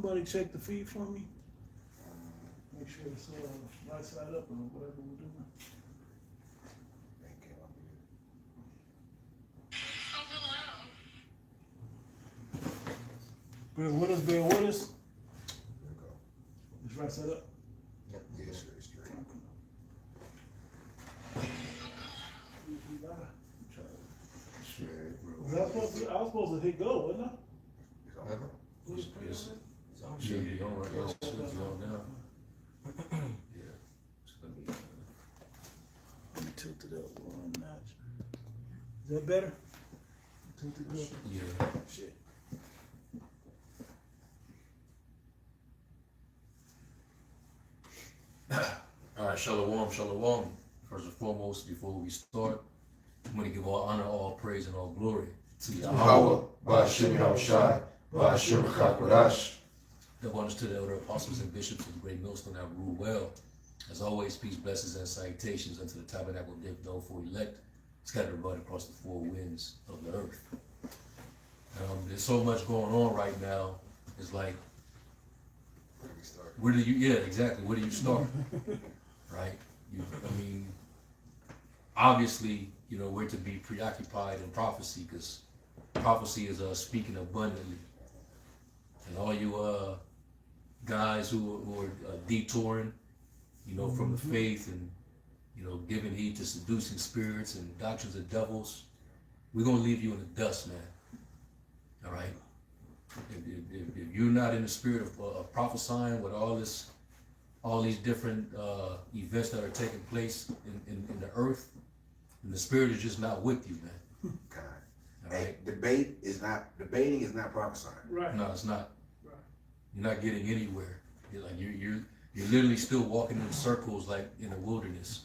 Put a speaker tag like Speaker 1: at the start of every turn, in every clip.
Speaker 1: somebody check the feed for me? Make sure it's right side up or whatever we're doing. Bear with us, bear with us.
Speaker 2: There we go.
Speaker 1: It's right side up.
Speaker 2: Yep, yeah, straight.
Speaker 1: I was supposed to hit go, wasn't I?
Speaker 2: It's
Speaker 3: Should be on right now. Should be on now. Yeah. It's gonna be.
Speaker 1: Let me tilt it up one notch. Is that better? Tilt it up.
Speaker 3: Yeah.
Speaker 1: Shit.
Speaker 3: All right, shalom, shalom. First and foremost, before we start, I'm going to give all honor, all praise, and all glory to
Speaker 2: Yahweh, Ba'ashem Yahushai, Ba'ashem Chakodash.
Speaker 3: Double honors to the elder apostles and bishops of the great millstone that rule well. As always, peace, blessings, and salutations unto the tabernacle of David, known for elect, scattered abroad across the four winds of the earth. There's so much going on right now. It's like,
Speaker 2: Where do we start?
Speaker 3: where do you, yeah, exactly, where do you start? Right? Obviously, we're to be preoccupied in prophecy, because prophecy is speaking abundantly. And all you guys who are detouring, from the faith and, giving heed to seducing spirits and doctrines of devils, we're going to leave you in the dust, man. All right? If you're not in the spirit of prophesying with all these different events that are taking place in the earth, and the spirit is just not with you, man.
Speaker 2: God.
Speaker 3: All
Speaker 2: Hey,
Speaker 3: right?
Speaker 2: debating is not prophesying.
Speaker 1: Right.
Speaker 3: No, it's not.
Speaker 1: Right.
Speaker 3: You're not getting anywhere. You're literally still walking in circles like in the wilderness,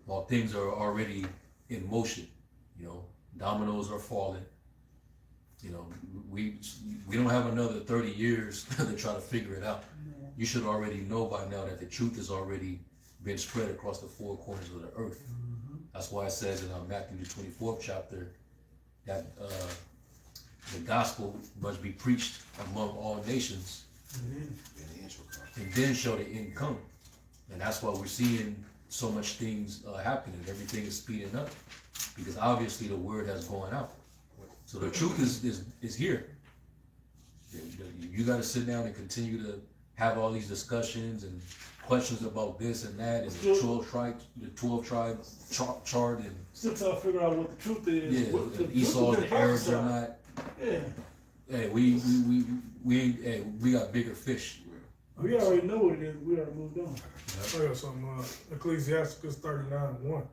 Speaker 3: while things are already in motion. Dominoes are falling. We don't have another 30 years to try to figure it out. You should already know by now that the truth has already been spread across the four corners of the earth. That's why it says in Matthew the 24th chapter that the gospel must be preached among all nations, and then shall the end come. And that's why we're seeing so much things happening. Everything is speeding up, because obviously the word has gone out. So the truth is here. You got to sit down and continue to have all these discussions and questions about this and that, and the 12 tribe chart, and
Speaker 1: Still trying to figure out what the truth is.
Speaker 3: yeah,
Speaker 1: What the
Speaker 3: and Esau
Speaker 1: truth
Speaker 3: the Arabs or not.
Speaker 1: Yeah.
Speaker 3: Hey, we got bigger fish.
Speaker 1: We already know what it is. We already moved on.
Speaker 4: I got something, Ecclesiasticus 39:1.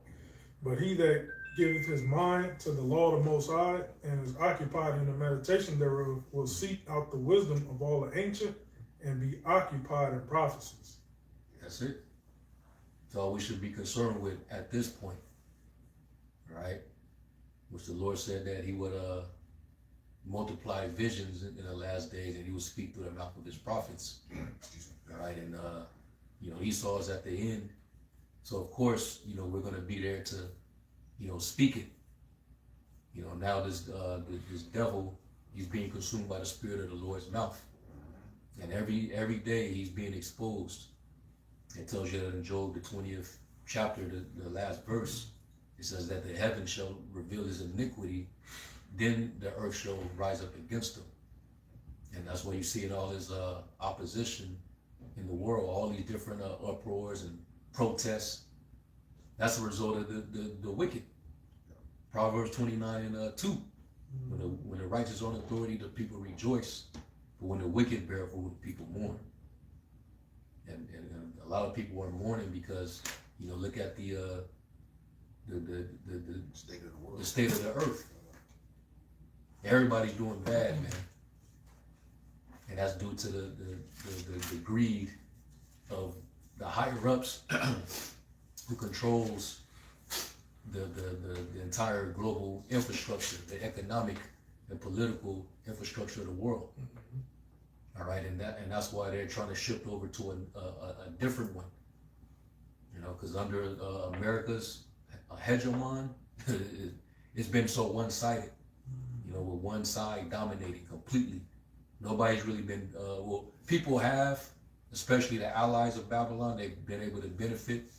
Speaker 4: But he that giveth his mind to the law of the Most High, and is occupied in the meditation thereof, will seek out the wisdom of all the ancient, and be occupied in prophecies.
Speaker 3: That's it. That's all we should be concerned with at this point. Right? Which the Lord said that he would multiply visions in the last days, and he would speak through the mouth of his prophets. Right? And Esau is at the end. So of course, we're gonna be there to, speak it. Now this devil, he's being consumed by the spirit of the Lord's mouth. And every day he's being exposed. It tells you that in Job, the 20th chapter, the last verse, it says that the heaven shall reveal his iniquity, then the earth shall rise up against him. And that's why you see in all this opposition in the world, all these different uproars and protests. That's a result of the wicked. Proverbs 29:2. When the righteous are on authority, the people rejoice. But when the wicked bear rule, the people mourn. And a lot of people are mourning because, look at the
Speaker 2: State of the world.
Speaker 3: the state of the earth. Everybody's doing bad, man. And that's due to the greed of the higher ups who controls the entire global infrastructure, the economic and political infrastructure of the world. All right, and that's why they're trying to shift over to a different one. Because under America's hegemon, it's been so one-sided. With one side dominating completely, Nobody's really been, well, people have, especially the allies of Babylon, they've been able to benefit.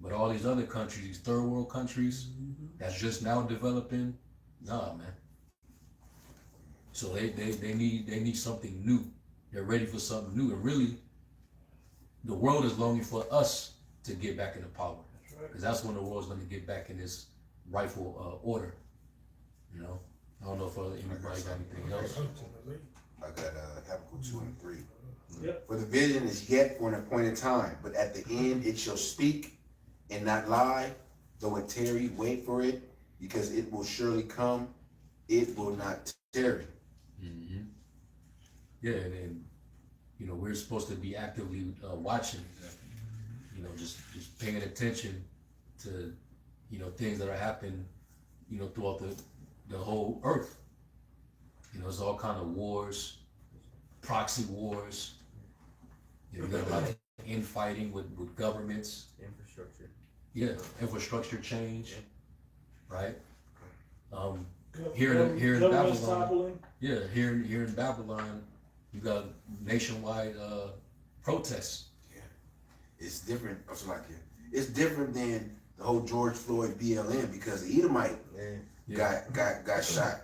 Speaker 3: But all these other countries, these third world countries, that's just now developing, nah, man. So they need something new. They're ready for something new. And really, the world is longing for us to get back into power. Because that's when the world's going to get back in this rightful order. You know? I don't know if anybody got anything else.
Speaker 2: I got Habakkuk 2 and 3.
Speaker 1: Yep.
Speaker 2: For the vision is yet for an appointed time, but at the end it shall speak and not lie. Though it tarry, wait for it, because it will surely come. It will not tarry.
Speaker 3: Mm-hmm. Yeah, and you know, we're supposed to be actively watching, you know, just paying attention to, you know, things that are happening, you know, throughout the whole earth. You know, there's all kind of wars, proxy wars. You know, you got a lot of infighting with governments.
Speaker 5: Infrastructure.
Speaker 3: Yeah, infrastructure change, right? Here in
Speaker 1: Government's
Speaker 3: Babylon,
Speaker 1: toppling.
Speaker 3: yeah, here in Babylon, you got nationwide protests.
Speaker 2: Yeah. It's different. It's different than the whole George Floyd BLM, because the Edomite got shot.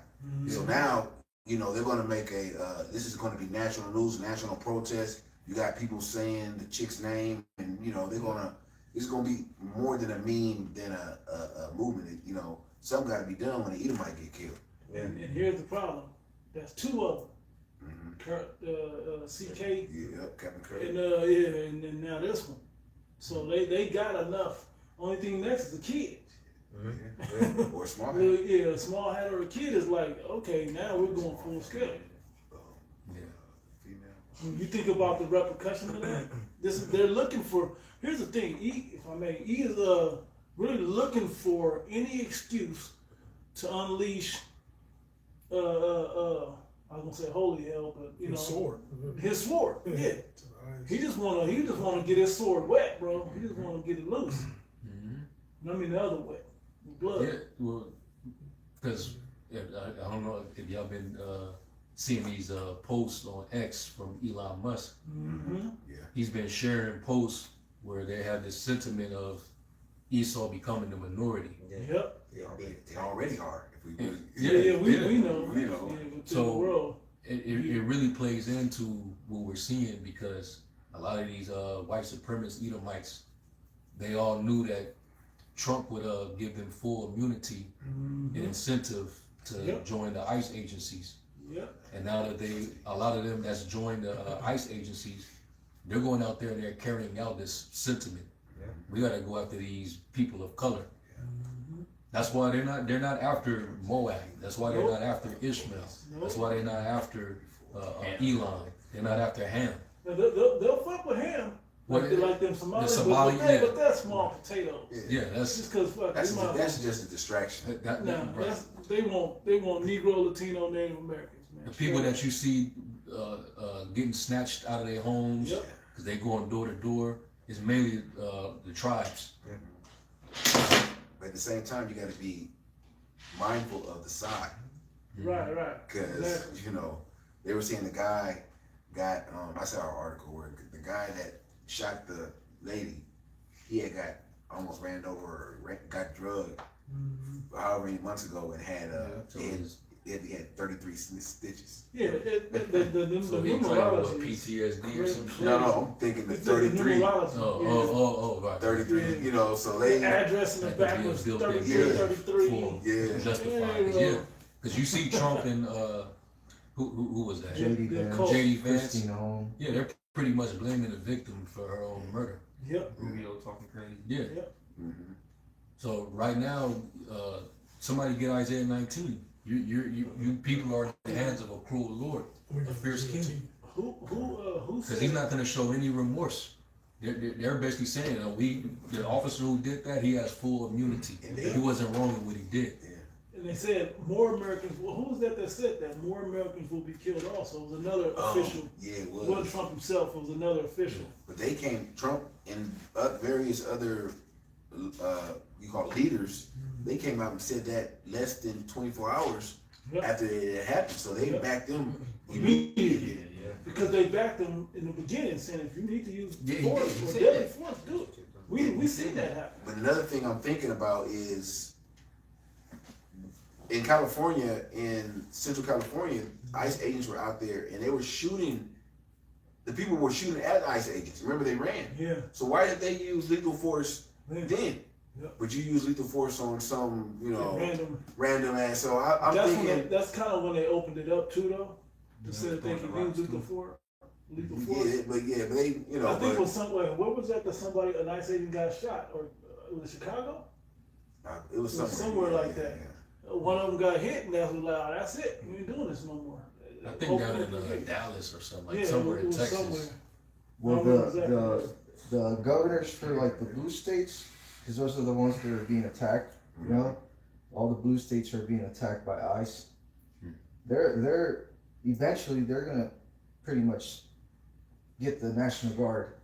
Speaker 2: So now, you know, they're gonna make this is gonna be national news, national protest. You got people saying the chick's name, and you know, it's gonna be more than a meme than a movement. You know, something gotta be done when the Edomite get killed.
Speaker 1: And here's the problem. That's two of them. CK
Speaker 2: Yeah, Captain Kirk.
Speaker 1: and and now this one. So they got enough. Only thing next is the kid.
Speaker 2: Or small.
Speaker 1: Really, yeah, a small hat or a kid is like, okay, now we're going full scale.
Speaker 3: Yeah.
Speaker 2: Female.
Speaker 1: When you think about the repercussion of that, they're looking for. Here's the thing, if I may, he is really looking for any excuse to unleash. I was gonna say holy hell, but you know,
Speaker 4: sword.
Speaker 1: his sword. Yeah, he just wanna get his sword wet, bro. He just wanna get it loose.
Speaker 3: Mm-hmm.
Speaker 1: I mean the other way, with blood.
Speaker 3: Yeah, well, because I don't know if y'all been seeing these posts on X from Elon Musk.
Speaker 1: Mm-hmm.
Speaker 2: Yeah.
Speaker 3: He's been sharing posts where they have this sentiment of Esau becoming the minority.
Speaker 1: Yep.
Speaker 2: They already are. If we really,
Speaker 1: Yeah, we know.
Speaker 2: We know.
Speaker 1: Yeah, within
Speaker 3: So,
Speaker 1: the world.
Speaker 3: It really plays into what we're seeing, because a lot of these white supremacist Edomites, they all knew that Trump would give them full immunity and incentive to join the ICE agencies.
Speaker 1: Yep.
Speaker 3: And now that a lot of them that's joined the ICE agencies, they're going out there and they're carrying out this sentiment. We got to go after these people of color. That's why they're not after Moab. That's why they're not after Ishmael. That's why they're not after Elon. They're not after Ham.
Speaker 1: Now, they'll fuck with him. Like them Somali, but that's small potatoes.
Speaker 3: Yeah, that's
Speaker 1: Just because
Speaker 2: that's just a distraction.
Speaker 1: they want Negro, Latino, Native Americans, man.
Speaker 3: the people that you see getting snatched out of their homes
Speaker 1: Yep.
Speaker 3: because they going door to door is mainly the tribes.
Speaker 2: But at the same time, you got to be mindful of the side,
Speaker 1: Right.
Speaker 2: because
Speaker 1: Exactly.
Speaker 2: you know, they were saying the guy got. I saw an article where the guy that shot the lady, he had got almost ran over or got drugged however many months ago, and had he had 33 stitches.
Speaker 1: Yeah, the
Speaker 3: So he claimed
Speaker 1: numerology.
Speaker 3: PTSD or some shit.
Speaker 2: No, I'm thinking the
Speaker 1: It's
Speaker 2: 33.
Speaker 1: numerology.
Speaker 3: Right.
Speaker 2: 33, you know, so
Speaker 1: The
Speaker 2: they,
Speaker 1: address in the
Speaker 3: That
Speaker 1: back
Speaker 3: could be a
Speaker 1: was
Speaker 3: still
Speaker 1: 33,
Speaker 3: big
Speaker 1: 33.
Speaker 2: Yeah.
Speaker 3: Justified.
Speaker 1: Yeah,
Speaker 3: Yeah, because you see Trump and who was that?
Speaker 5: JD
Speaker 1: The
Speaker 5: Vance,
Speaker 1: cult.
Speaker 3: JD Vance.
Speaker 5: Christina Home,
Speaker 3: Yeah, they're pretty much blaming the victim for her own murder.
Speaker 1: Yep.
Speaker 5: Rubio talking crazy.
Speaker 3: Yeah.
Speaker 1: Yep.
Speaker 3: So right now, somebody get Isaiah 19. You people are in the hands of a cruel Lord, a fierce king.
Speaker 1: Who
Speaker 3: Because
Speaker 1: said
Speaker 3: he's not going to show any remorse. They're basically saying the officer who did that, he has full immunity. He wasn't wrong in what he did.
Speaker 1: And they said more Americans. Well, who was that said that more Americans will be killed? Also, it was another official.
Speaker 2: Yeah, it
Speaker 1: It
Speaker 2: was.
Speaker 1: wasn't Trump himself. It was another official.
Speaker 2: But they came, Trump and various other, you call it leaders, they came out and said that less than 24 hours
Speaker 1: Yep.
Speaker 2: after it happened. So they
Speaker 1: Yep.
Speaker 2: backed them
Speaker 1: Immediately.
Speaker 2: immediately.
Speaker 1: Because they backed them in the beginning, saying if you need to use
Speaker 5: Yeah,
Speaker 1: force
Speaker 5: he
Speaker 1: or
Speaker 5: said
Speaker 1: deadly
Speaker 5: that.
Speaker 1: force, do it. We seen that happen.
Speaker 2: But another thing I'm thinking about is in California, in Central California, ICE agents were out there and they were shooting. The people were shooting at ICE agents. Remember, they ran.
Speaker 1: Yeah.
Speaker 2: So why did they use lethal force
Speaker 1: Yeah.
Speaker 2: then?
Speaker 1: Yep.
Speaker 2: But you use lethal force on some,
Speaker 1: Random.
Speaker 2: ass. So I'm
Speaker 1: That's
Speaker 2: thinking,
Speaker 1: that's kind of when they opened it up too, though.
Speaker 5: Yeah,
Speaker 1: Instead of thinking
Speaker 5: throwing the
Speaker 1: use
Speaker 5: rocks,
Speaker 1: lethal force.
Speaker 2: yeah, but they,
Speaker 1: I think it was somewhere. What was that? That somebody, a nice agent got shot, or was it Chicago?
Speaker 2: it was
Speaker 1: somewhere like that.
Speaker 2: Yeah.
Speaker 1: One of them got hit, and that was like, oh, that's it. We ain't doing this no more.
Speaker 3: I think down in Dallas or something, like
Speaker 1: Yeah,
Speaker 3: somewhere
Speaker 1: it
Speaker 3: in
Speaker 1: was
Speaker 3: Texas.
Speaker 1: somewhere.
Speaker 6: Well,
Speaker 1: I don't know exactly.
Speaker 6: the governors for like the blue states, because those are the ones that are being attacked. You know, all the blue states are being attacked by ICE. They're eventually they're gonna pretty much get the National Guard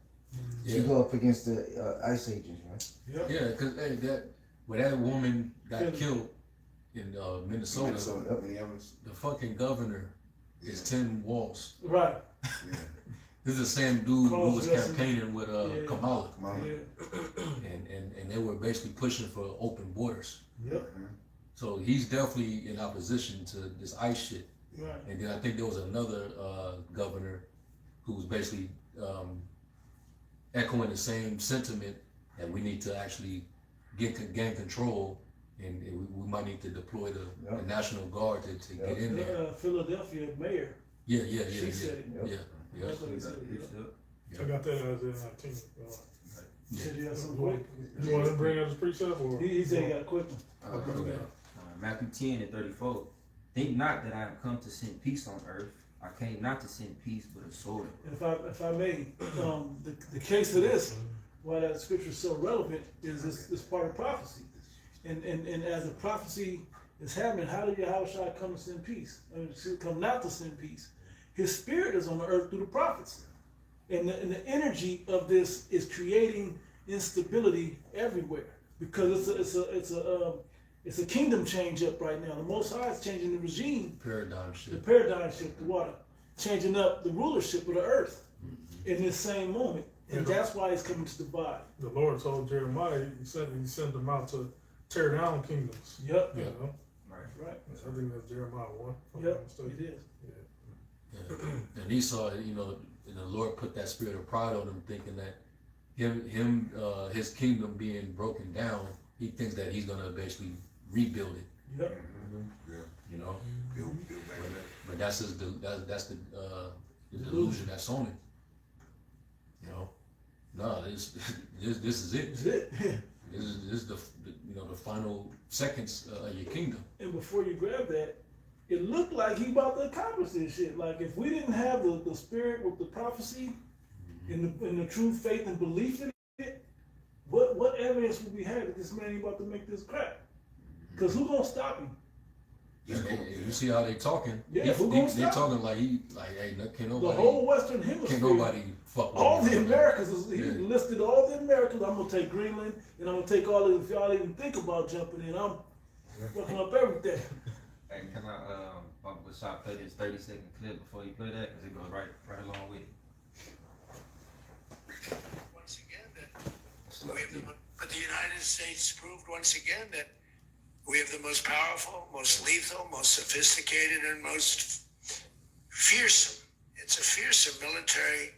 Speaker 3: Yeah.
Speaker 6: to go up against the ICE agents, right?
Speaker 1: Yep.
Speaker 3: Yeah, because when that woman got
Speaker 1: Yeah.
Speaker 3: killed in Minnesota,
Speaker 2: Minneapolis.
Speaker 3: the fucking governor is Tim Walz.
Speaker 1: Right.
Speaker 2: Yeah.
Speaker 3: This is the same dude who was
Speaker 1: Cross-dressing.
Speaker 3: campaigning with
Speaker 1: Yeah.
Speaker 3: Kamala,
Speaker 2: Come on.
Speaker 1: Yeah.
Speaker 3: and they were basically pushing for open borders.
Speaker 1: Yep.
Speaker 3: So he's definitely in opposition to this ICE shit.
Speaker 1: Right.
Speaker 3: And then I think there was another governor who was basically echoing the same sentiment that we need to actually gain control, and we might need to deploy the National Guard to get in there.
Speaker 1: Philadelphia mayor.
Speaker 3: Yeah.
Speaker 1: She said it.
Speaker 3: Yeah.
Speaker 1: That's what he said.
Speaker 4: I got that as in 19.
Speaker 1: He said he had some quick.
Speaker 4: You want to bring up his precept or?
Speaker 1: He said he got a quick one.
Speaker 3: Okay.
Speaker 5: Matthew 10:34. Think not that I am come to send peace on earth. I came not to send peace, but a sword.
Speaker 1: If I may, the case of this, why that scripture is so relevant, is this part of prophecy, and as the prophecy is happening, how did Yahweh come to send peace? Come not to send peace. His spirit is on the earth through the prophets, and the energy of this is creating instability everywhere because it's a kingdom change up right now. The Most High is changing the regime.
Speaker 3: Paradigm shift.
Speaker 1: The paradigm shift, the water, changing up the rulership of the earth in this same moment. And that's why it's coming to divide.
Speaker 4: The Lord told Jeremiah he sent them out to tear down kingdoms.
Speaker 1: Yep.
Speaker 4: You know?
Speaker 1: Right.
Speaker 4: I think that's Jeremiah 1. if I'm
Speaker 1: Yep.
Speaker 4: not mistaken.
Speaker 1: It is.
Speaker 3: Yeah. And Esau, and the Lord put that spirit of pride on him, thinking that his kingdom being broken down, he thinks that he's gonna basically rebuild it.
Speaker 1: Yep.
Speaker 3: You know.
Speaker 2: Build back up.
Speaker 3: But that's the delusion that's on it. You know, no, this is it.
Speaker 1: That's it.
Speaker 3: This is the final seconds of your kingdom.
Speaker 1: And before you grab that, it looked like he about to accomplish this shit. Like if we didn't have the spirit with the prophecy and the true faith and belief in it, what evidence would we have that this man about to make this crap? Because who gonna stop him?
Speaker 3: And you see how they talking?
Speaker 1: Yeah, who gonna
Speaker 3: they
Speaker 1: stop
Speaker 3: talking like hey, can't
Speaker 1: The
Speaker 3: nobody,
Speaker 1: whole Western
Speaker 3: can't
Speaker 1: Hemisphere.
Speaker 3: nobody fuck with
Speaker 1: All
Speaker 3: me.
Speaker 1: the Americas, he
Speaker 3: Yeah.
Speaker 1: listed all the Americas. I'm gonna take Greenland, and I'm gonna take all of it. If y'all even think about jumping in, I'm fucking up everything.
Speaker 5: Hey, can I bump with shot play this 30-second clip before you play that? Because it goes right along with it.
Speaker 7: Once again, but the United States proved once again that we have the most powerful, most lethal, most sophisticated, and most fearsome. It's a fearsome military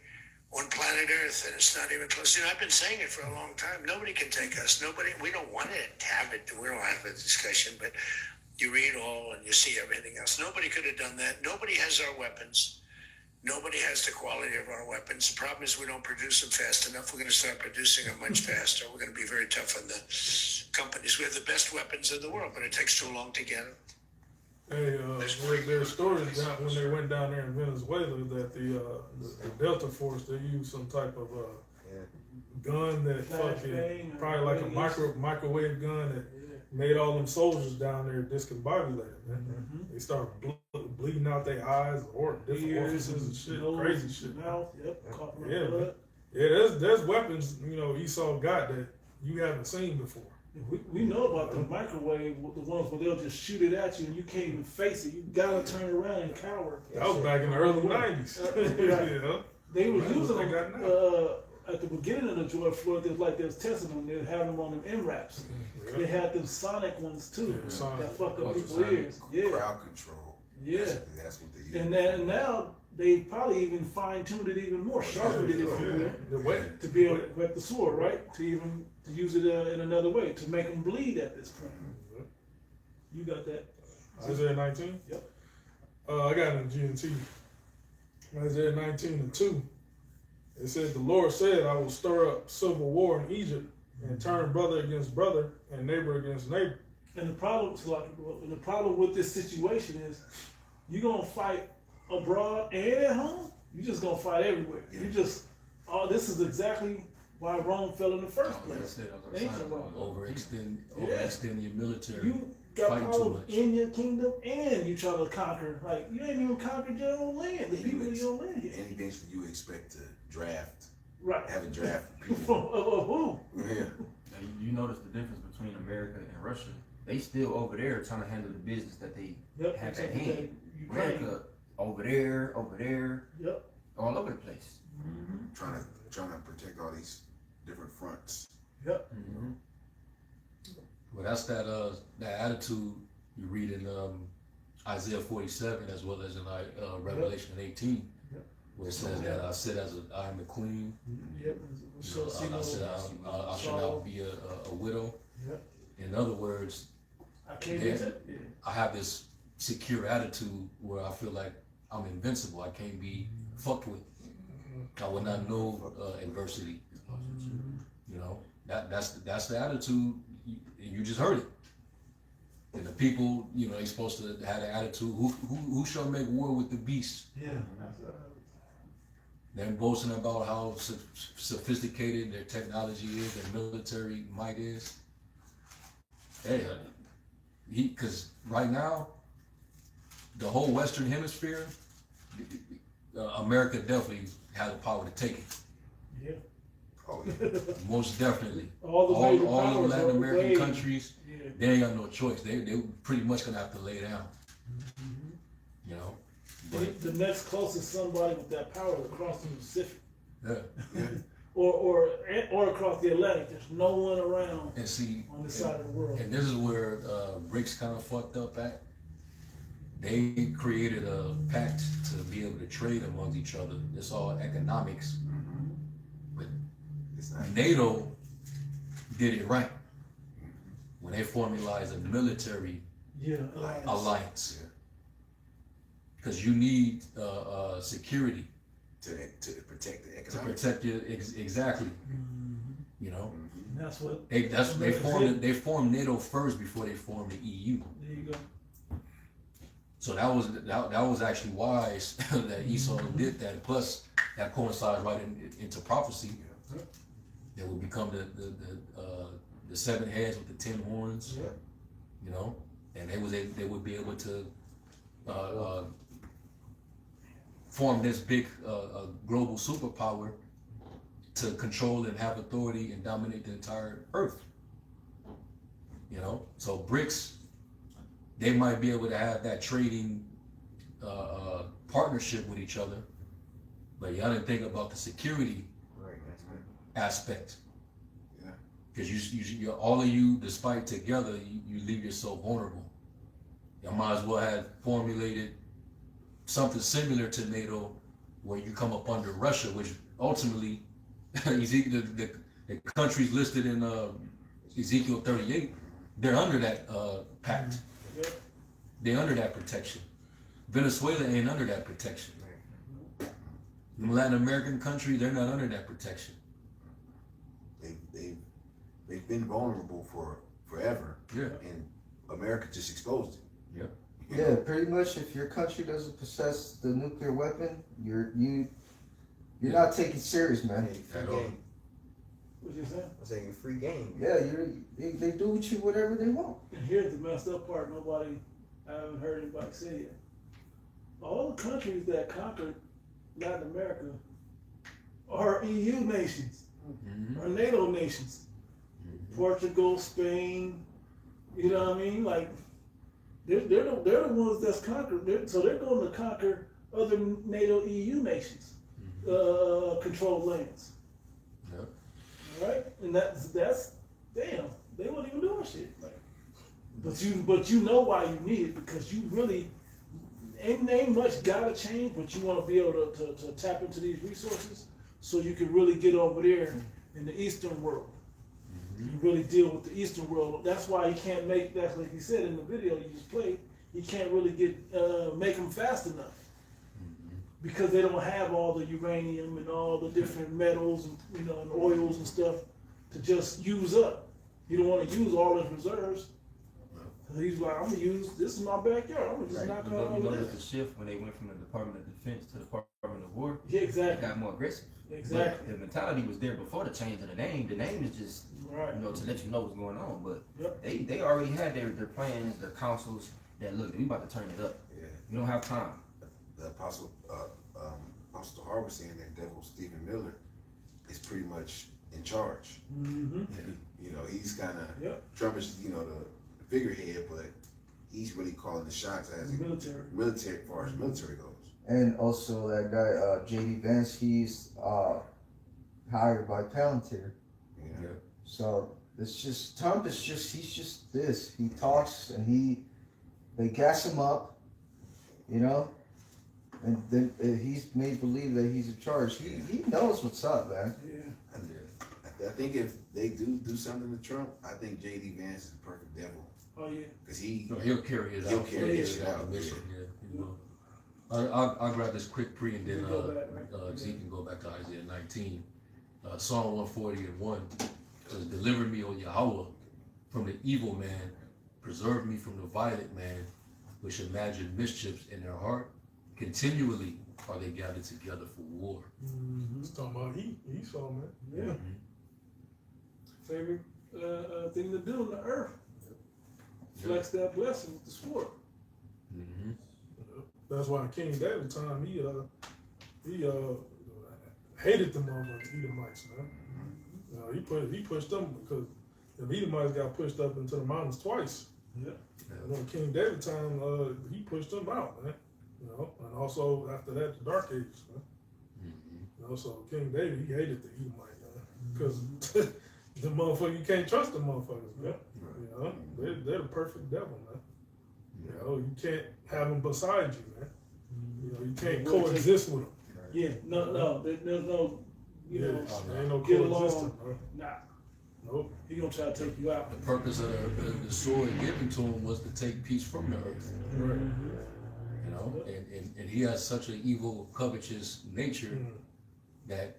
Speaker 7: on planet Earth, and it's not even close. I've been saying it for a long time. Nobody can take us. Nobody. We don't want to have it. We don't have a discussion, but you read all and you see everything else. Nobody could have done that. Nobody has our weapons. Nobody has the quality of our weapons. The problem is we don't produce them fast enough. We're going to start producing them much faster. We're going to be very tough on the companies. We have the best weapons in the world, but it takes too long to get them.
Speaker 4: Hey, there's stories down, when they went down there in Venezuela that the Delta Force, they used some type of gun that fucking probably like a microwave gun that made all them soldiers down there discombobulated, man. They started bleeding out their eyes or different orifices and shit, crazy shit.
Speaker 1: Mouth,
Speaker 4: Yeah, man. Yeah, there's weapons, Esau got that you haven't seen before.
Speaker 1: We know about the microwave, the ones where they'll just shoot it at you and you can't even face it. You gotta turn around and cower.
Speaker 4: That was back in the early 90s. Yeah.
Speaker 1: They were
Speaker 4: That's what
Speaker 1: using
Speaker 4: they
Speaker 1: them
Speaker 4: got now.
Speaker 1: at the beginning of the George Floyd. They was testing them. They had them on them MRAPs. They had them sonic ones too.
Speaker 4: Yeah, sonic.
Speaker 1: That fuck up people's
Speaker 3: Ultrasonic.
Speaker 1: ears. Yeah,
Speaker 2: Crowd control.
Speaker 1: yeah.
Speaker 2: That's what they use.
Speaker 1: And then now they probably even fine tuned it even more, sharpened it if you will,
Speaker 4: The way.
Speaker 1: to be able to wet the sword, right? To use it in another way to make them bleed at this point. You got that?
Speaker 4: Isaiah 19?
Speaker 1: Yep.
Speaker 4: I got it in GNT. Isaiah 19:2. It says, the Lord said, I will stir up civil war in Egypt and turn brother against brother and neighbor against neighbor.
Speaker 1: And the problem with this situation is you're gonna fight abroad and at home. You're just gonna fight everywhere. This is exactly why Rome fell in the first
Speaker 3: Like I
Speaker 1: place.
Speaker 3: said,
Speaker 1: Ancient Rome.
Speaker 3: overextend your military.
Speaker 1: You got
Speaker 3: Fighting too
Speaker 1: problems
Speaker 3: much.
Speaker 1: in your kingdom and you try to conquer. Like, you ain't even conquered your own land, the people in your land yet.
Speaker 2: And eventually you expect to draft,
Speaker 1: Right.
Speaker 2: have a draft
Speaker 1: Of who?
Speaker 2: Yeah.
Speaker 5: Now, you notice the difference between America and Russia. They still over there trying to handle the business that they
Speaker 1: Yep.
Speaker 5: have at
Speaker 1: except
Speaker 5: hand.
Speaker 1: that Ukraine.
Speaker 5: America over there,
Speaker 1: Yep.
Speaker 5: all over the place.
Speaker 2: Trying to protect all these different fronts.
Speaker 1: Yep.
Speaker 5: Mm-hmm.
Speaker 3: Well, that's that attitude you read in Isaiah 47 as well as in Revelation 18,
Speaker 1: Yep.
Speaker 3: where it says that I sit I am the queen.
Speaker 1: Yep.
Speaker 3: You know, I said I shall not be a widow.
Speaker 1: Yep.
Speaker 3: In other words,
Speaker 1: I can't
Speaker 3: Yeah.
Speaker 1: get it. Yeah.
Speaker 3: I have this secure attitude where I feel like I'm invincible. I can't be fucked with. I will not know adversity. You know, that's the attitude. You just heard it. And the people, you know, they supposed to have the attitude. Who shall make war with the beast?
Speaker 1: Yeah.
Speaker 3: They're boasting about how sophisticated their technology is, their military might is. Hey, because right now, the whole Western Hemisphere, America definitely has the power to take it.
Speaker 1: Yeah.
Speaker 2: Oh, yeah.
Speaker 3: Most definitely.
Speaker 1: All the major
Speaker 3: all the
Speaker 1: powers
Speaker 3: Latin
Speaker 1: are
Speaker 3: American
Speaker 1: way-
Speaker 3: countries,
Speaker 1: Yeah.
Speaker 3: they ain't got no choice. They pretty much gonna have to lay down. You know. But
Speaker 1: The next closest somebody with that power is across the Pacific,
Speaker 3: yeah.
Speaker 1: or across the Atlantic. There's no one around
Speaker 3: And see,
Speaker 1: on this side of the world.
Speaker 3: and this is where BRICS kind of fucked up at. They created a pact to be able to trade amongst each other. It's all economics. But
Speaker 2: It's not.
Speaker 3: NATO did it right when they formalized a military
Speaker 1: Yeah.
Speaker 3: alliance.
Speaker 2: Yeah.
Speaker 3: Because you need security
Speaker 2: To protect the
Speaker 3: to
Speaker 2: economic.
Speaker 3: protect you exactly. You know,
Speaker 1: And that's what.
Speaker 3: they formed NATO first before they formed the EU.
Speaker 1: There you go.
Speaker 3: So that was actually wise that Esau did that. Plus, that coincides right into prophecy. That would become the 7 heads with the 10 horns.
Speaker 1: Yeah.
Speaker 3: You know, and they would be able to form this big global superpower to control and have authority and dominate the entire earth. You know, so BRICS, they might be able to have that trading partnership with each other, but y'all didn't think about the security
Speaker 6: Right, that's right.
Speaker 3: aspect.
Speaker 2: Yeah.
Speaker 3: Because you all of you, despite together, you leave yourself vulnerable. Y'all might as well have formulated something similar to NATO, where you come up under Russia, which ultimately, the countries listed in Ezekiel 38, they're under that pact.
Speaker 1: Yeah.
Speaker 3: They're under that protection. Venezuela ain't under that protection. The Latin American countries, they're not under that protection.
Speaker 2: They've been vulnerable for forever.
Speaker 3: Yeah.
Speaker 2: And America just exposed it.
Speaker 3: Yeah.
Speaker 2: You
Speaker 6: Yeah,
Speaker 2: know?
Speaker 6: pretty much. If your country doesn't possess the nuclear weapon, you're not taken serious, man.
Speaker 3: At all.
Speaker 1: What you saying?
Speaker 8: I'm saying free game.
Speaker 6: Yeah, they do with you whatever they want.
Speaker 1: And here's the messed up part. I haven't heard anybody say it. All the countries that conquered Latin America are EU nations,
Speaker 3: Mhm.
Speaker 1: are NATO nations. Portugal, Spain. You know what I mean? Like they're the ones that's conquered. So they're going to conquer other NATO EU nations, controlled lands.
Speaker 3: Yep.
Speaker 1: All right, and that's damn. They weren't even doing shit. Like, but you know why you need it, because you really ain't much gotta change, but you want to be able to tap into these resources so you can really get over there in the Eastern world. You really deal with the Eastern world. That's why he can't make that, like he said in the video you just played. He can't really make them fast enough because they don't have all the uranium and all the different metals and and oils and stuff to just use up. You don't want to use all his reserves. He's like, I'm gonna use this is my backyard. I'm gonna just knock on all
Speaker 5: You
Speaker 1: of
Speaker 5: notice
Speaker 1: this.
Speaker 5: the shift when they went from the Department of Defense to the Department of War.
Speaker 1: Yeah,
Speaker 5: They
Speaker 1: exactly.
Speaker 5: got more aggressive.
Speaker 1: Exactly.
Speaker 5: But the mentality was there before the change of the name. The name is just
Speaker 1: Right.
Speaker 5: to let you know what's going on. But
Speaker 1: Yep.
Speaker 5: they already had their plans, their councils that look, we about to turn it up.
Speaker 2: Yeah.
Speaker 5: We don't have time.
Speaker 2: The Apostle Harvey saying that Devil Stephen Miller is pretty much in charge.
Speaker 1: Mm-hmm.
Speaker 2: He's kind of
Speaker 1: Yep.
Speaker 2: Trump's, the figurehead, but he's really calling the shots as
Speaker 1: Military.
Speaker 2: as far as military goes.
Speaker 6: And also that guy, J.D. Vance, he's hired by Palantir.
Speaker 2: Yeah.
Speaker 6: So it's just, Trump is just, he's just this. He talks and they gas him up, and then he's made believe that he's in charge. He knows what's up, man.
Speaker 1: Yeah.
Speaker 2: I think if they do something to Trump, I think J.D. Vance is the perfect devil.
Speaker 1: Oh yeah.
Speaker 2: Because
Speaker 3: He'll carry it out.
Speaker 2: He'll carry
Speaker 1: it
Speaker 2: shit out.
Speaker 3: Mission, I'll grab this quick pre and then Zeke can go back to Isaiah 19. Psalm 140:1 says, "Deliver me, O Yahweh, from the evil man, preserve me from the violent man, which imagine mischiefs in their heart. Continually are they gathered together for war."
Speaker 1: Mm-hmm.
Speaker 4: He's talking about Esau, man.
Speaker 1: Yeah. Favorite thing to do on the earth. Flex that blessing with the sword.
Speaker 3: Mm-hmm.
Speaker 4: That's why King David time he hated the motherfucking Edomites, man. He pushed them because the Edomites got pushed up into the mountains twice.
Speaker 1: Yeah.
Speaker 4: And when King David time, he pushed them out, man. And also after that, the Dark Ages, man. So King David, he hated the Edomite, man, because the motherfucker, you can't trust the motherfuckers, man. They're the perfect devil, man. You can't have them beside you, man. You can't coexist with them.
Speaker 1: Yeah. No. There's no.
Speaker 4: There ain't no
Speaker 1: get
Speaker 4: coexistence,
Speaker 1: along.
Speaker 4: man.
Speaker 1: Nah.
Speaker 4: Nope.
Speaker 1: He gonna try to take you out.
Speaker 3: The purpose of the sword given to him was to take peace from the earth.
Speaker 4: Right.
Speaker 3: And he has such an evil, covetous nature that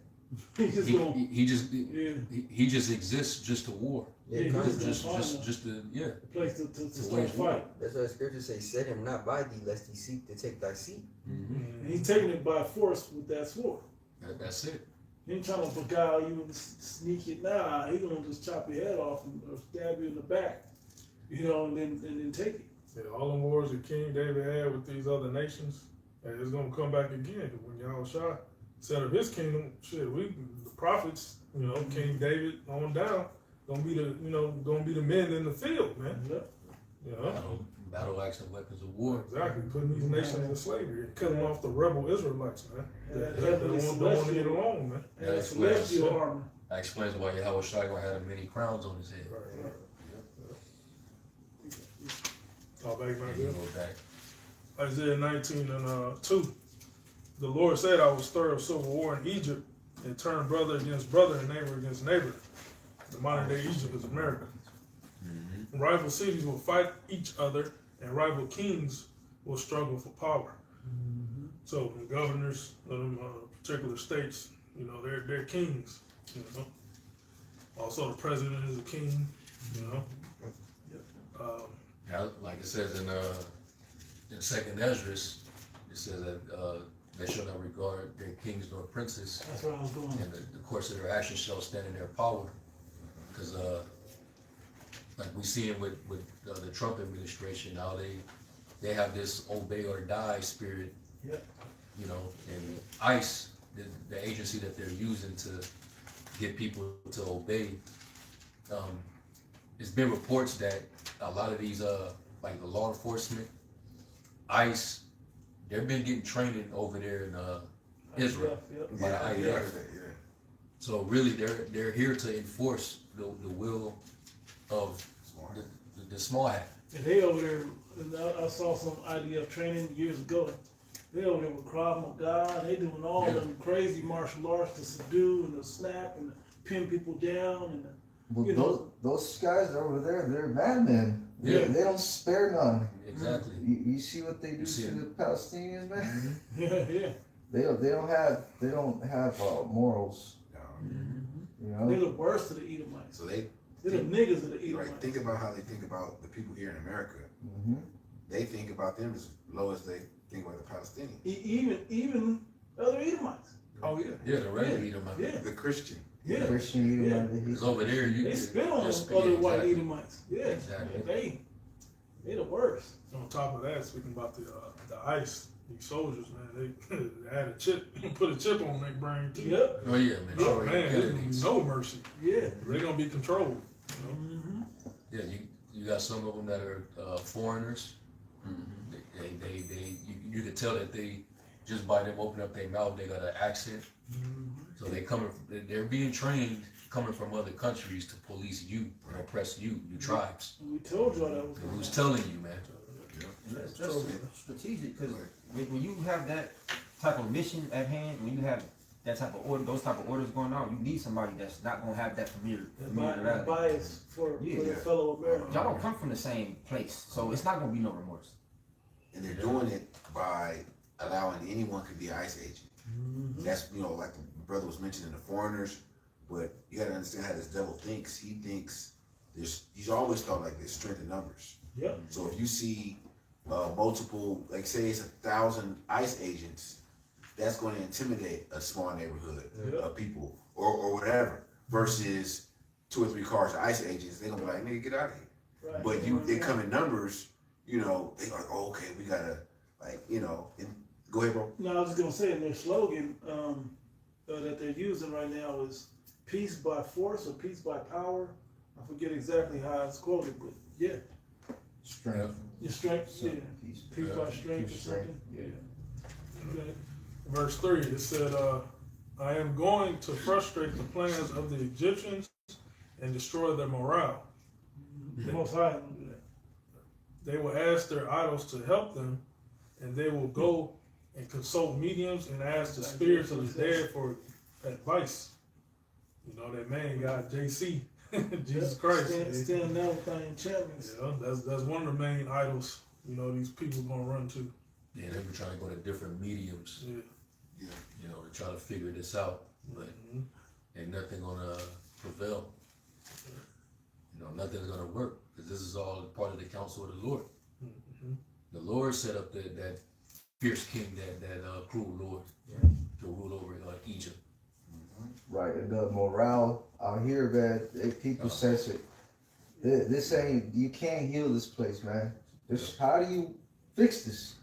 Speaker 1: He just gonna.
Speaker 3: he just exists just to war.
Speaker 1: Yeah,
Speaker 3: Just to
Speaker 1: the place to start fight.
Speaker 8: That's why the scriptures say, "Set him not by thee, lest he seek to take thy seat."
Speaker 1: And he's taking it by force with that sword.
Speaker 3: That's it.
Speaker 1: He ain't trying to beguile you and sneak it. Nah, he gonna just chop your head off or stab you in the back, and then take it.
Speaker 4: Yeah, all the wars that King David had with these other nations, and it's gonna come back again. When y'all shot, set up his kingdom, the prophets, King David on down, gonna be the men in the field, man.
Speaker 3: Battle axe and weapons of war.
Speaker 4: Exactly, putting these nations in slavery and cutting off the rebel Israelites, man. That
Speaker 1: Heavenly
Speaker 4: don't want to get
Speaker 1: celestial.
Speaker 4: along, man.
Speaker 1: And celestial armor.
Speaker 3: That explains why Yahweh Shai had many crowns on his head.
Speaker 4: Right. All back
Speaker 3: And you
Speaker 4: there.
Speaker 3: go back.
Speaker 4: Isaiah 19 and 2. The Lord said, "I will stir up civil war in Egypt and turn brother against brother and neighbor against neighbor." The modern day Egypt is America. Rival cities will fight each other, and rival kings will struggle for power. So the governors of particular states, they're kings. Also, the president is a king.
Speaker 3: Now, like it says in Second Ezra, it says that they shall not regard their kings nor princes,
Speaker 1: That's where I was going.
Speaker 3: and the course of their actions shall stand in their power. Because like we see it with the Trump administration now, they have this obey or die spirit.
Speaker 1: Yep.
Speaker 3: And ICE, the agency that they're using to get people to obey, it's been reports that a lot of these like the law enforcement, ICE, they've been getting training over there in Israel by the IDF. So really, they're here to enforce the will of the small hat.
Speaker 1: And they over there, and I saw some IDF training years ago. They over there with Krav Maga. They doing all them crazy martial arts to subdue and to snap and to pin people down and
Speaker 6: Well, those guys over there, they're madmen.
Speaker 1: Yeah.
Speaker 6: They don't spare none.
Speaker 3: Exactly.
Speaker 6: You see what they do to the Palestinians, man?
Speaker 1: yeah.
Speaker 6: They don't have morals. You know?
Speaker 1: They're the worst of the Edomites.
Speaker 2: So
Speaker 1: They're the niggas of the Edomites.
Speaker 2: right, think about how they think about the people here in America.
Speaker 6: Mm-hmm.
Speaker 2: They think about them as low as they think about the Palestinians.
Speaker 1: Even other Edomites.
Speaker 2: Oh yeah.
Speaker 3: Yeah, the regular Edomite.
Speaker 1: Yeah.
Speaker 2: The Christian.
Speaker 1: Yeah.
Speaker 6: Christian Edomite.
Speaker 3: Because over there,
Speaker 1: They spit on
Speaker 3: just-
Speaker 1: other
Speaker 3: yeah,
Speaker 1: white
Speaker 3: exactly.
Speaker 1: Edomites. Yeah.
Speaker 3: Exactly.
Speaker 1: They the worst.
Speaker 4: On top of that, speaking about the ICE, these soldiers, man, they had a chip, put a chip on their brain too.
Speaker 1: Yep.
Speaker 3: Oh yeah, man.
Speaker 4: Oh man, there's no mercy.
Speaker 1: Yeah.
Speaker 4: They're gonna be controlled. You know?
Speaker 1: Mm-hmm.
Speaker 3: Yeah, you got some of them that are foreigners. You could tell that they just by them opening up their mouth, they got an accent. So they're being trained coming from other countries to police you and oppress you tribes.
Speaker 1: We told y'all that was
Speaker 3: And who's telling you, man?
Speaker 5: That's strategic because when you have that type of mission at hand, when you have that type of order, those type of orders going on, you need somebody that's not gonna have that familiarity.
Speaker 1: bias for their fellow Americans.
Speaker 5: Y'all don't come from the same place, so it's not gonna be no remorse.
Speaker 2: And they're doing it by allowing anyone to be an ICE agent. That's, like the brother was mentioning the foreigners, but you gotta understand how this devil thinks. He thinks he's always thought like there's strength in numbers.
Speaker 1: Yep.
Speaker 2: So if you see multiple, like say it's 1,000 ICE agents, that's going to intimidate a small neighborhood of people or whatever. Versus 2 or 3 cars of ICE agents, they're gonna be like, nigga, get out of here.
Speaker 1: Right.
Speaker 2: But they come in numbers, they like, oh, okay, we gotta, and go ahead, bro.
Speaker 1: No, I was just gonna say, and their slogan that they're using right now is "peace by force" or "peace by power." I forget exactly how it's quoted, but yeah,
Speaker 6: Strength.
Speaker 1: your strength, yeah,
Speaker 6: Peace.
Speaker 1: peace by strength or something. Yeah. Okay.
Speaker 4: Verse 3, it said, I am going to frustrate the plans of the Egyptians and destroy their morale.
Speaker 1: The Most High don't do that.
Speaker 4: They will ask their idols to help them, and they will go and consult mediums and ask the spirits of the dead for advice. That man got JC, Jesus Christ.
Speaker 1: Stand down with our enchantments.
Speaker 4: That's one of the main idols, these people gonna run to.
Speaker 3: Yeah, they were trying to go to different mediums,
Speaker 4: Yeah.
Speaker 3: to try to figure this out, but ain't nothing gonna prevail. Nothing's gonna work because this is all part of the counsel of the Lord. The Lord set up that fierce king, that cruel Lord, to rule over Egypt.
Speaker 6: Right, and the morale out here, man, people sense it. This ain't, you can't heal this place, man. How do you fix this?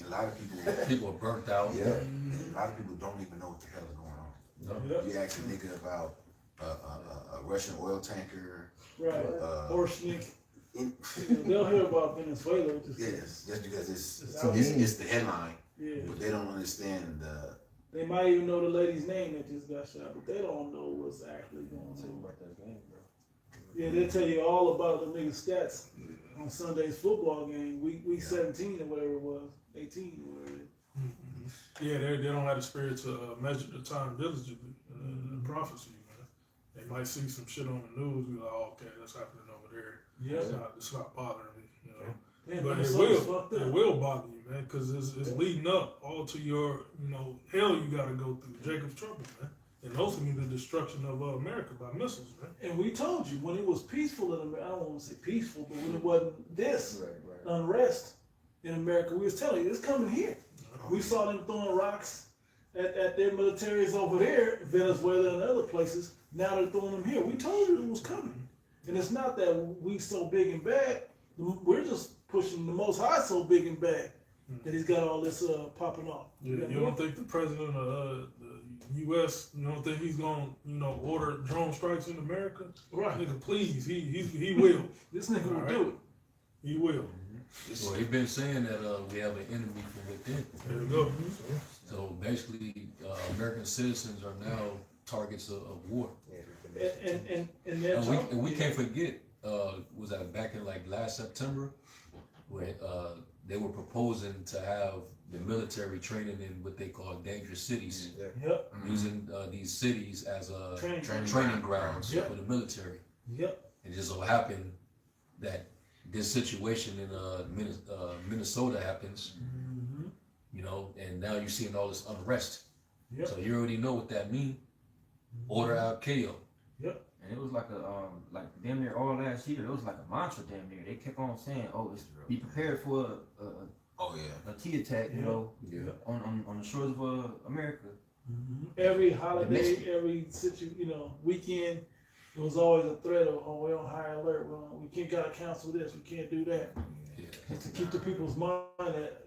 Speaker 2: A lot of
Speaker 3: People are burnt out.
Speaker 6: Yeah.
Speaker 2: a lot of people don't even know what the hell is going on.
Speaker 3: No.
Speaker 2: You ask a nigga about a Russian oil tanker.
Speaker 1: Right. Or sneak.
Speaker 2: In,
Speaker 1: They'll hear about Venezuela.
Speaker 2: yes, just because it's
Speaker 1: out
Speaker 2: the headline,
Speaker 1: Yeah.
Speaker 2: but they don't understand
Speaker 1: They might even know the lady's name that just got shot, but they don't know what's actually going on. Yeah, they'll tell you all about the niggas' stats on Sunday's football game, week 17 or whatever it was, 18 or whatever.
Speaker 4: Yeah, they don't have the spirit to measure the time diligently in prophecy, man. They might see some shit on the news, be like, oh, okay, that's happening over there.
Speaker 1: Yeah.
Speaker 4: It's not bothering me,
Speaker 1: Man,
Speaker 4: But
Speaker 1: it
Speaker 4: it will bother you, man, because it's leading up all to your, hell you got to go through, Jacob's trouble, man. And ultimately the destruction of America by missiles, man.
Speaker 1: And we told you, when it was peaceful in America, I don't want to say peaceful, but when it wasn't this unrest in America, we was telling you, it's coming here. We saw them throwing rocks at their militaries over there, Venezuela and other places. Now they're throwing them here. We told you it was coming. And it's not that we so big and bad. We're just pushing the Most High so big and bad. that he's got all this popping off.
Speaker 4: You don't think the president of the U.S. You don't think he's gonna order drone strikes in America?
Speaker 1: Right.
Speaker 4: Nigga, please, he will.
Speaker 1: This nigga will
Speaker 4: All
Speaker 1: do it.
Speaker 4: He will.
Speaker 3: Well, he's been saying that we have an enemy from within.
Speaker 4: There you go.
Speaker 3: So basically, American citizens are now targets of war.
Speaker 1: And
Speaker 3: And we can't forget, was that back in like last September, when they were proposing to have the military training in what they call dangerous cities,
Speaker 1: Yep.
Speaker 3: using these cities as
Speaker 1: Training.
Speaker 3: training grounds
Speaker 1: Yep.
Speaker 3: for the military.
Speaker 1: Yep.
Speaker 3: It just so happened that this situation in Minnesota happens, and now you're seeing all this unrest.
Speaker 1: Yep.
Speaker 3: So you already know what that means. Order out KO.
Speaker 1: Yep.
Speaker 5: And it was like like damn near all last year, it was like a mantra damn near. They kept on saying, "Oh, be prepared for a T attack," on the shores of America.
Speaker 1: Every holiday, every weekend, there was always a threat of, we're on high alert. We can't gotta cancel this. We can't do that.
Speaker 3: Yeah.
Speaker 1: Just to keep the people's mind at,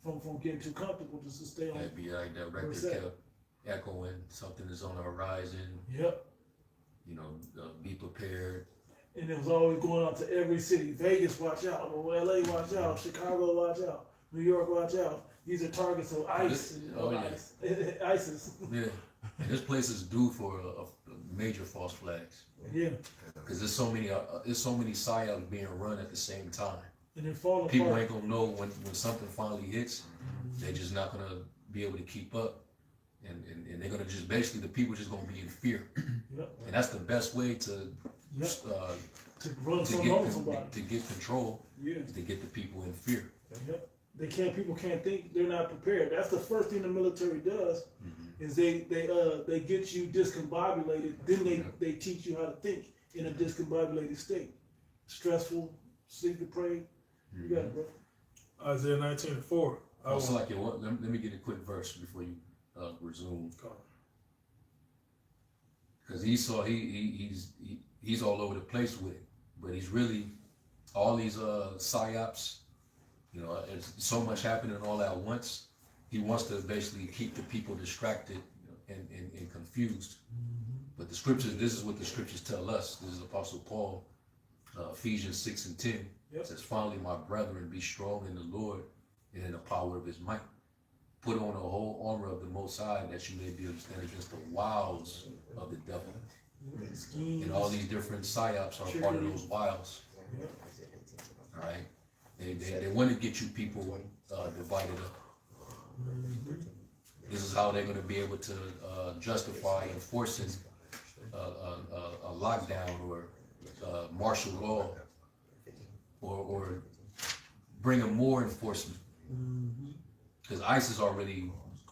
Speaker 1: from getting too comfortable, just to stay on.
Speaker 3: That'd be like that record
Speaker 1: percent.
Speaker 3: kept echoing, something is on the horizon,
Speaker 1: Yep.
Speaker 3: Be prepared.
Speaker 1: And it was always going out to every city. Vegas, watch out. Or LA, watch out. Chicago, watch out. New York, watch out. These are targets of ICE. ISIS.
Speaker 3: Yeah. And this place is due for a major false flags.
Speaker 1: Yeah.
Speaker 3: Because there's so many psyops being run at the same time.
Speaker 1: And then falling
Speaker 3: People
Speaker 1: apart.
Speaker 3: ain't gonna know when something finally hits. They're just not gonna be able to keep up. And they're gonna just basically, the people just gonna be in fear.
Speaker 1: Yep.
Speaker 3: And that's the best way to
Speaker 1: Yep. To run something on somebody.
Speaker 3: to get control,
Speaker 1: Yeah.
Speaker 3: is to get the people in fear.
Speaker 1: Yep. People can't think, they're not prepared. That's the first thing the military does, is they get you discombobulated, then they teach you how to think in a discombobulated state. Stressful, sleep deprived. You got it, bro.
Speaker 4: Isaiah 19:4.
Speaker 3: Also, like, let me get a quick verse before you resume. Because Esau, he's all over the place with it, but he's really all these psyops. There's so much happening all at once. He wants to basically keep the people distracted and confused. But the scriptures, this is what the scriptures tell us. This is Apostle Paul, Ephesians 6:10. It says, "Finally, my brethren, be strong in the Lord and in the power of his might. Put on the whole armor of the Most High, that you may be able to stand against the wiles of the devil." And all these different psyops are part of those wiles. All right, they want to get you people divided up. This is how they're going to be able to justify enforcing a lockdown or martial law, or bringing more enforcement. Because ICE is already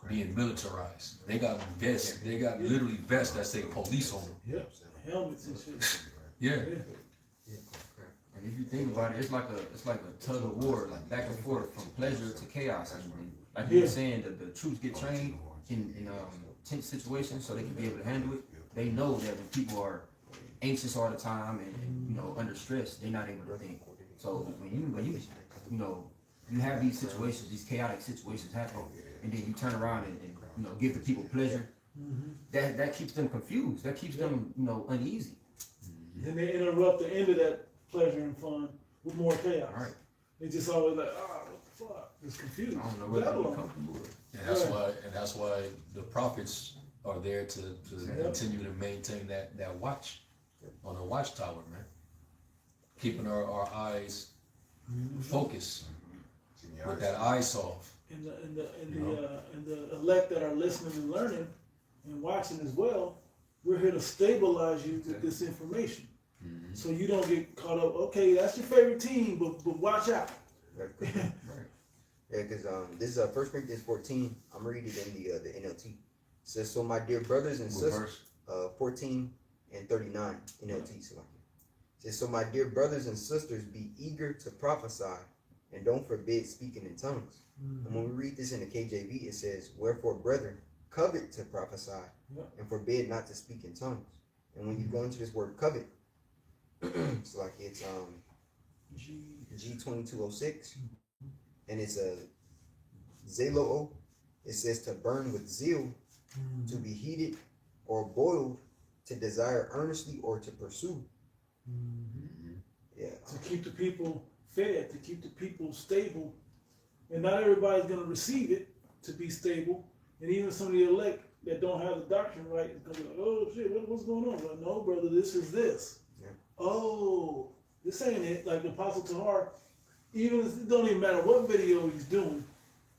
Speaker 3: being militarized. They got vests. They got literally vests that say police on them.
Speaker 1: Yep. Helmets and shit.
Speaker 3: Yeah.
Speaker 5: And if you think about it, it's like a tug of war, like back and forth from pleasure to chaos. Like you were saying, that the troops get trained in tense situations so they can be able to handle it. They know that when people are anxious all the time and under stress, they're not able to think. So when you have these situations, these chaotic situations happen, and then you turn around and give the people pleasure, that keeps them confused. That keeps them uneasy.
Speaker 1: And they interrupt the end of that pleasure and fun with more chaos.
Speaker 5: Right.
Speaker 1: They just always like, what the fuck? It's confused.
Speaker 5: I don't know whether they're comfortable with.
Speaker 3: And that's why the prophets are there to continue to maintain that watch on the watchtower, man. Keeping our eyes focused with that eye soft.
Speaker 1: And the elect that are listening and learning and watching as well, we're here to stabilize you with this information. So you don't get caught up, okay, that's your favorite team, but watch out.
Speaker 8: Right. Yeah, because this is 1 Corinthians 14. I'm reading it in the NLT. It says, "So my dear brothers and sisters," 14 and 39 NLT. So it says, "So my dear brothers and sisters, be eager to prophesy, and don't forbid speaking in tongues." And when we read this in the KJV, it says, "Wherefore, brethren, covet to prophesy, and forbid not to speak in tongues." And when you go into this word covet, it's like it's G2206, and it's zeloo, it says to burn with zeal, to be heated or boiled, to desire earnestly or to pursue. Yeah.
Speaker 1: To keep the people fed, to keep the people stable. And not everybody's going to receive it to be stable. And even some of the elect that don't have the doctrine right is going to be like, oh shit, what's going on? Like, no, brother, this is this.
Speaker 8: Yeah.
Speaker 1: Oh, this ain't it. Like the Apostle Tahar, even it don't even matter what video he's doing,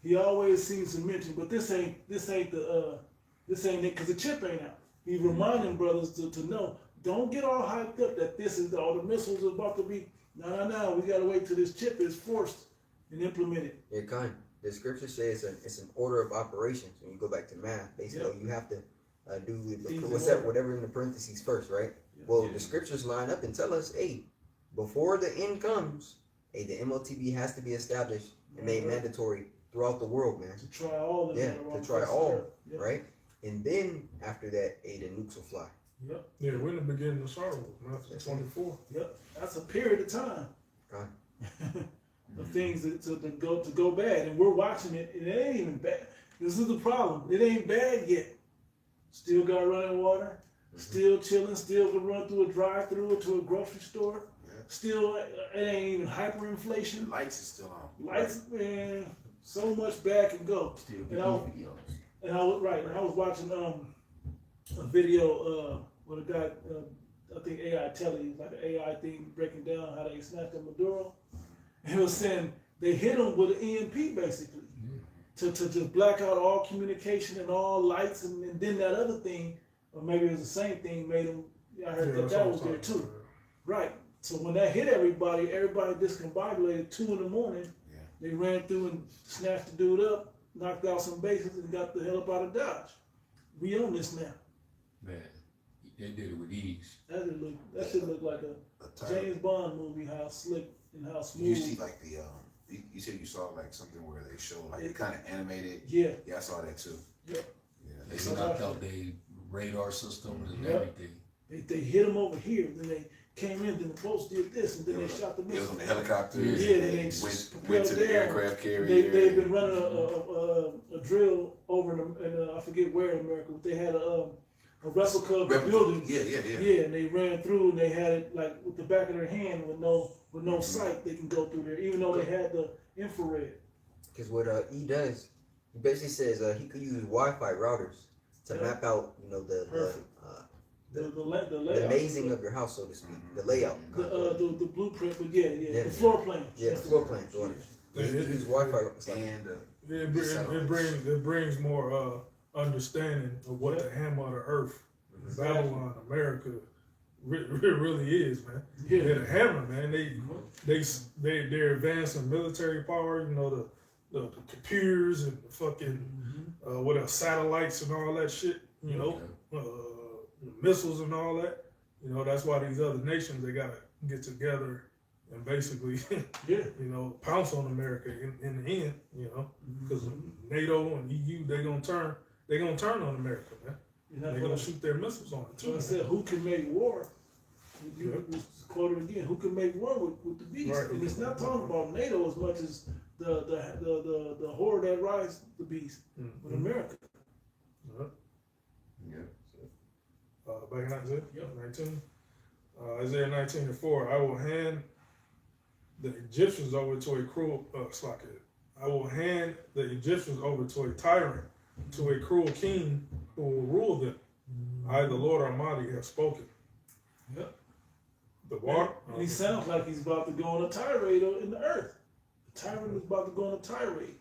Speaker 1: he always seems to mention, but this ain't it because the chip ain't out. He's reminding brothers to know, don't get all hyped up that this is all the missiles are about to be. No. We gotta wait till this chip is forced and implemented.
Speaker 8: Yeah, kind. The scripture says it's an order of operations. When you go back to math, basically you have to do whatever in the parentheses first, right?
Speaker 1: Yeah.
Speaker 8: Well, the scriptures line up and tell us, hey, before the end comes, hey, the MOTB has to be established and made mandatory throughout the world, man.
Speaker 1: To try all of
Speaker 8: Yeah,
Speaker 1: them.
Speaker 8: to try all, right? And then after that, hey, the nukes will fly.
Speaker 1: Yep.
Speaker 4: Yeah, we're in the beginning of Star Wars, Matthew 24.
Speaker 1: Yep. That's a period of time.
Speaker 8: Right.
Speaker 1: Of things to go bad, and we're watching it, and it ain't even bad. This is the problem. It ain't bad yet. Still got running water. Still chilling. Still can run through a drive-through or to a grocery store.
Speaker 2: Yeah.
Speaker 1: Still, it ain't even hyperinflation.
Speaker 2: The lights is still on.
Speaker 1: Lights, man. So much bad can go.
Speaker 5: Still
Speaker 1: And
Speaker 5: getting videos.
Speaker 1: And I was watching a video with a guy, I think AI Telly, like an AI thing breaking down how they snapped at Maduro. And he was saying they hit him with an EMP basically to just black out all communication and all lights, and then that other thing, or maybe it was the same thing, made him. I heard that was there too. Right. So when that hit everybody discombobulated 2 a.m.
Speaker 2: Yeah.
Speaker 1: They ran through and snatched the dude up, knocked out some bases, and got the hell up out of Dodge. We own this now.
Speaker 3: Man, they did it with ease.
Speaker 1: That should look like a James Bond movie, how slick and how smooth.
Speaker 2: You see like the you said you saw like something where they showed like it kind of animated.
Speaker 1: Yeah.
Speaker 2: Yeah, I saw that too.
Speaker 1: Yep.
Speaker 2: Yeah.
Speaker 3: They knocked out their radar systems and
Speaker 1: Yep.
Speaker 3: everything.
Speaker 1: They hit him over here, then they came in, then the boats did this, and then they shot the
Speaker 2: It was
Speaker 1: missile.
Speaker 2: on the helicopter.
Speaker 1: Yeah, then they
Speaker 2: went to the
Speaker 1: down.
Speaker 2: aircraft carrier.
Speaker 1: They've been running a drill over in I forget where in America, but they had a replica of the building.
Speaker 2: Yeah.
Speaker 1: Yeah, and they ran through and they had it like with the back of their hand with no sight. They can go through there, even though they had the infrared.
Speaker 8: Because what he does, he basically says he could use Wi-Fi routers to map out, the
Speaker 1: layout.
Speaker 8: mazing of your house, so to speak, the layout,
Speaker 1: the blueprint, but yeah,
Speaker 8: Yeah.
Speaker 1: the floor plan.
Speaker 8: yeah, the floor plan. He uses Wi-Fi.
Speaker 2: And
Speaker 4: It brings more understanding of what the hammer of the earth, Babylon, America, really is, man.
Speaker 1: Yeah.
Speaker 4: They're the hammer, man. They're advancing military power. You know, the computers and the fucking what else, satellites and all that shit. You know, missiles and all that. You know, that's why these other nations, they gotta get together and basically, pounce on America in the end. You know, because NATO and EU, they gonna turn on America, man. They're gonna shoot their missiles on it too.
Speaker 1: So I said, who can make war? You quoted again. Who can make war with the beast?
Speaker 4: Right.
Speaker 1: And it's not talking about NATO as much as the horde that rides the beast with America.
Speaker 4: Back in Isaiah,
Speaker 1: Yep.
Speaker 4: 19. Isaiah 19:4. I will hand the Egyptians over to a cruel I will hand the Egyptians over to a tyrant, to a cruel king who will rule them. I, the Lord Almighty, have spoken.
Speaker 1: Yep.
Speaker 4: The water.
Speaker 1: And he sounds like he's about to go on a tirade in the earth. The tyrant is about to go on a tirade.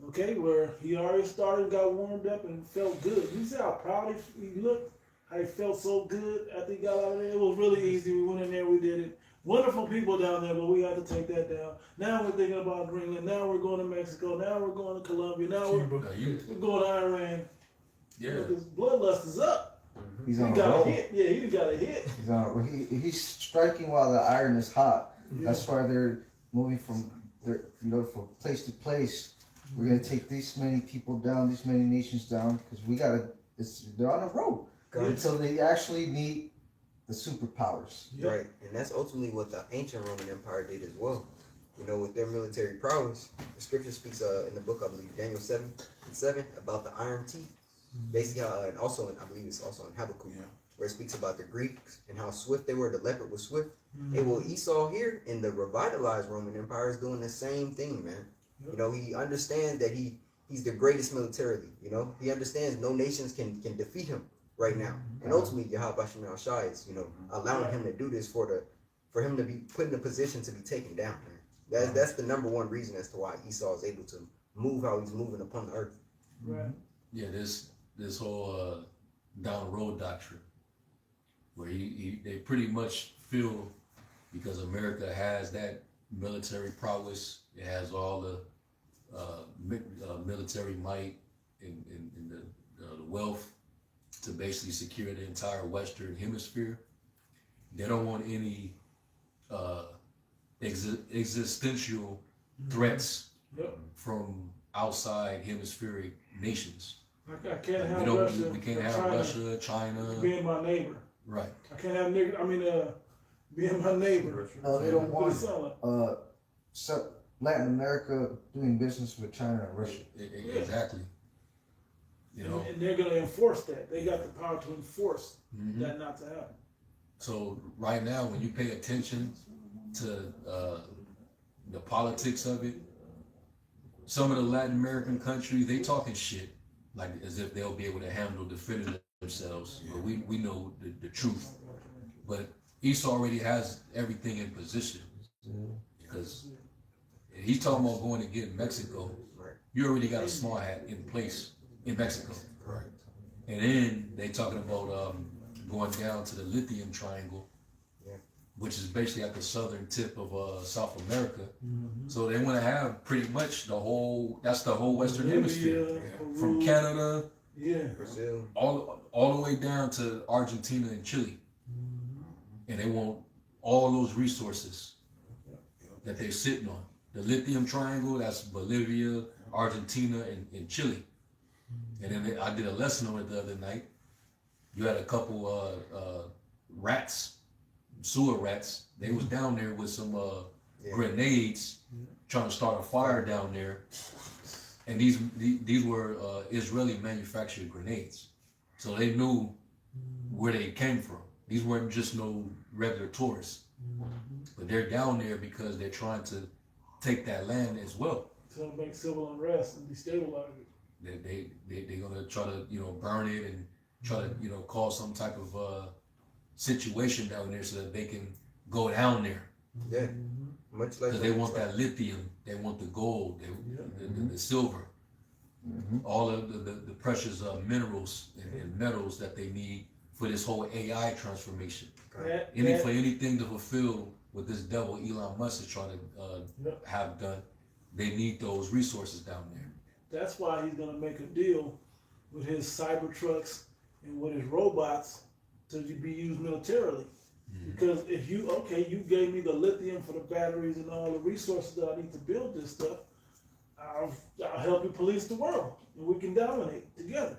Speaker 1: Okay, where he already started, got warmed up, and felt good. You see how proud he looked? How he felt so good after he got out of there? It was really easy. We went in there, we did it. Wonderful people down there, but we had to take that down. Now we're thinking about Greenland. Now we're going to Mexico. Now we're going to Colombia. Now we're going to Iran.
Speaker 3: Yeah.
Speaker 1: His bloodlust is up.
Speaker 6: He's
Speaker 1: He
Speaker 6: on a
Speaker 1: got a
Speaker 6: roll.
Speaker 1: hit. Yeah, he got a hit.
Speaker 6: He's striking while the iron is hot.
Speaker 1: Yeah.
Speaker 6: That's why they're moving from from place to place. We're gonna take these many people down, these many nations down, because they're on a roll until they actually meet the superpowers.
Speaker 1: Yep.
Speaker 8: Right, and that's ultimately what the ancient Roman Empire did as well. You know, with their military prowess, the scripture speaks in the book, I believe, Daniel 7:7, about the iron teeth. Basically, and also, I believe it's also in Habakkuk, where it speaks about the Greeks and how swift they were. The leopard was swift. Hey, well, Esau here in the revitalized Roman Empire is doing the same thing, man. You know, he understands that he's the greatest militarily. You know, he understands no nations can defeat him right now. And ultimately, Yahweh Shem Shai is, you know, allowing him to do this for him to be put in a position to be taken down, man. That's the number one reason as to why Esau is able to move how he's moving upon the earth.
Speaker 1: Right.
Speaker 3: Yeah, this whole down the road doctrine, where they pretty much feel because America has that military prowess, it has all the military might and the wealth to basically secure the entire Western Hemisphere. They don't want any existential threats from outside hemispheric nations.
Speaker 1: I can't have
Speaker 3: We can't have Russia, China.
Speaker 1: Being my neighbor.
Speaker 3: Right.
Speaker 1: I can't have being my neighbor.
Speaker 6: They don't want Latin America doing business with China and Russia.
Speaker 3: Exactly. You know,
Speaker 1: and they're going to enforce that. They got the power to enforce that not to happen.
Speaker 3: So right now, when you pay attention to the politics of it, some of the Latin American countries, they talking shit like as if they'll be able to handle defending themselves. But we know the truth. But Esau already has everything in position because he's talking about going to get Mexico. You already got a small hat in place in Mexico.
Speaker 2: Right.
Speaker 3: And then they talking about going down to the Lithium Triangle, which is basically at the southern tip of South America. So they want to have pretty much the whole Western Hemisphere, from Canada,
Speaker 8: Brazil,
Speaker 3: all the way down to Argentina and Chile. And they want all those resources that they're sitting on. The Lithium Triangle, that's Bolivia, Argentina, and Chile. And then I did a lesson on it the other night. You had a couple rats, sewer rats. They was down there with some grenades, trying to start a fire down there. And these were Israeli manufactured grenades, so they knew where they came from. These weren't just no regular tourists, but they're down there because they're trying to take that land as well.
Speaker 1: To make civil unrest and destabilize it.
Speaker 3: They're gonna try to burn it and try to cause some type of situation down there so that they can go down there.
Speaker 8: Yeah, much like
Speaker 3: because they want that lithium, they want the gold, the silver, all of the precious minerals and metals that they need for this whole AI transformation. For anything to fulfill what this devil Elon Musk is trying to have done, they need those resources down there.
Speaker 1: That's why he's going to make a deal with his cyber trucks and with his robots to be used militarily. Because if you gave me the lithium for the batteries and all the resources that I need to build this stuff, I'll help you police the world and we can dominate together.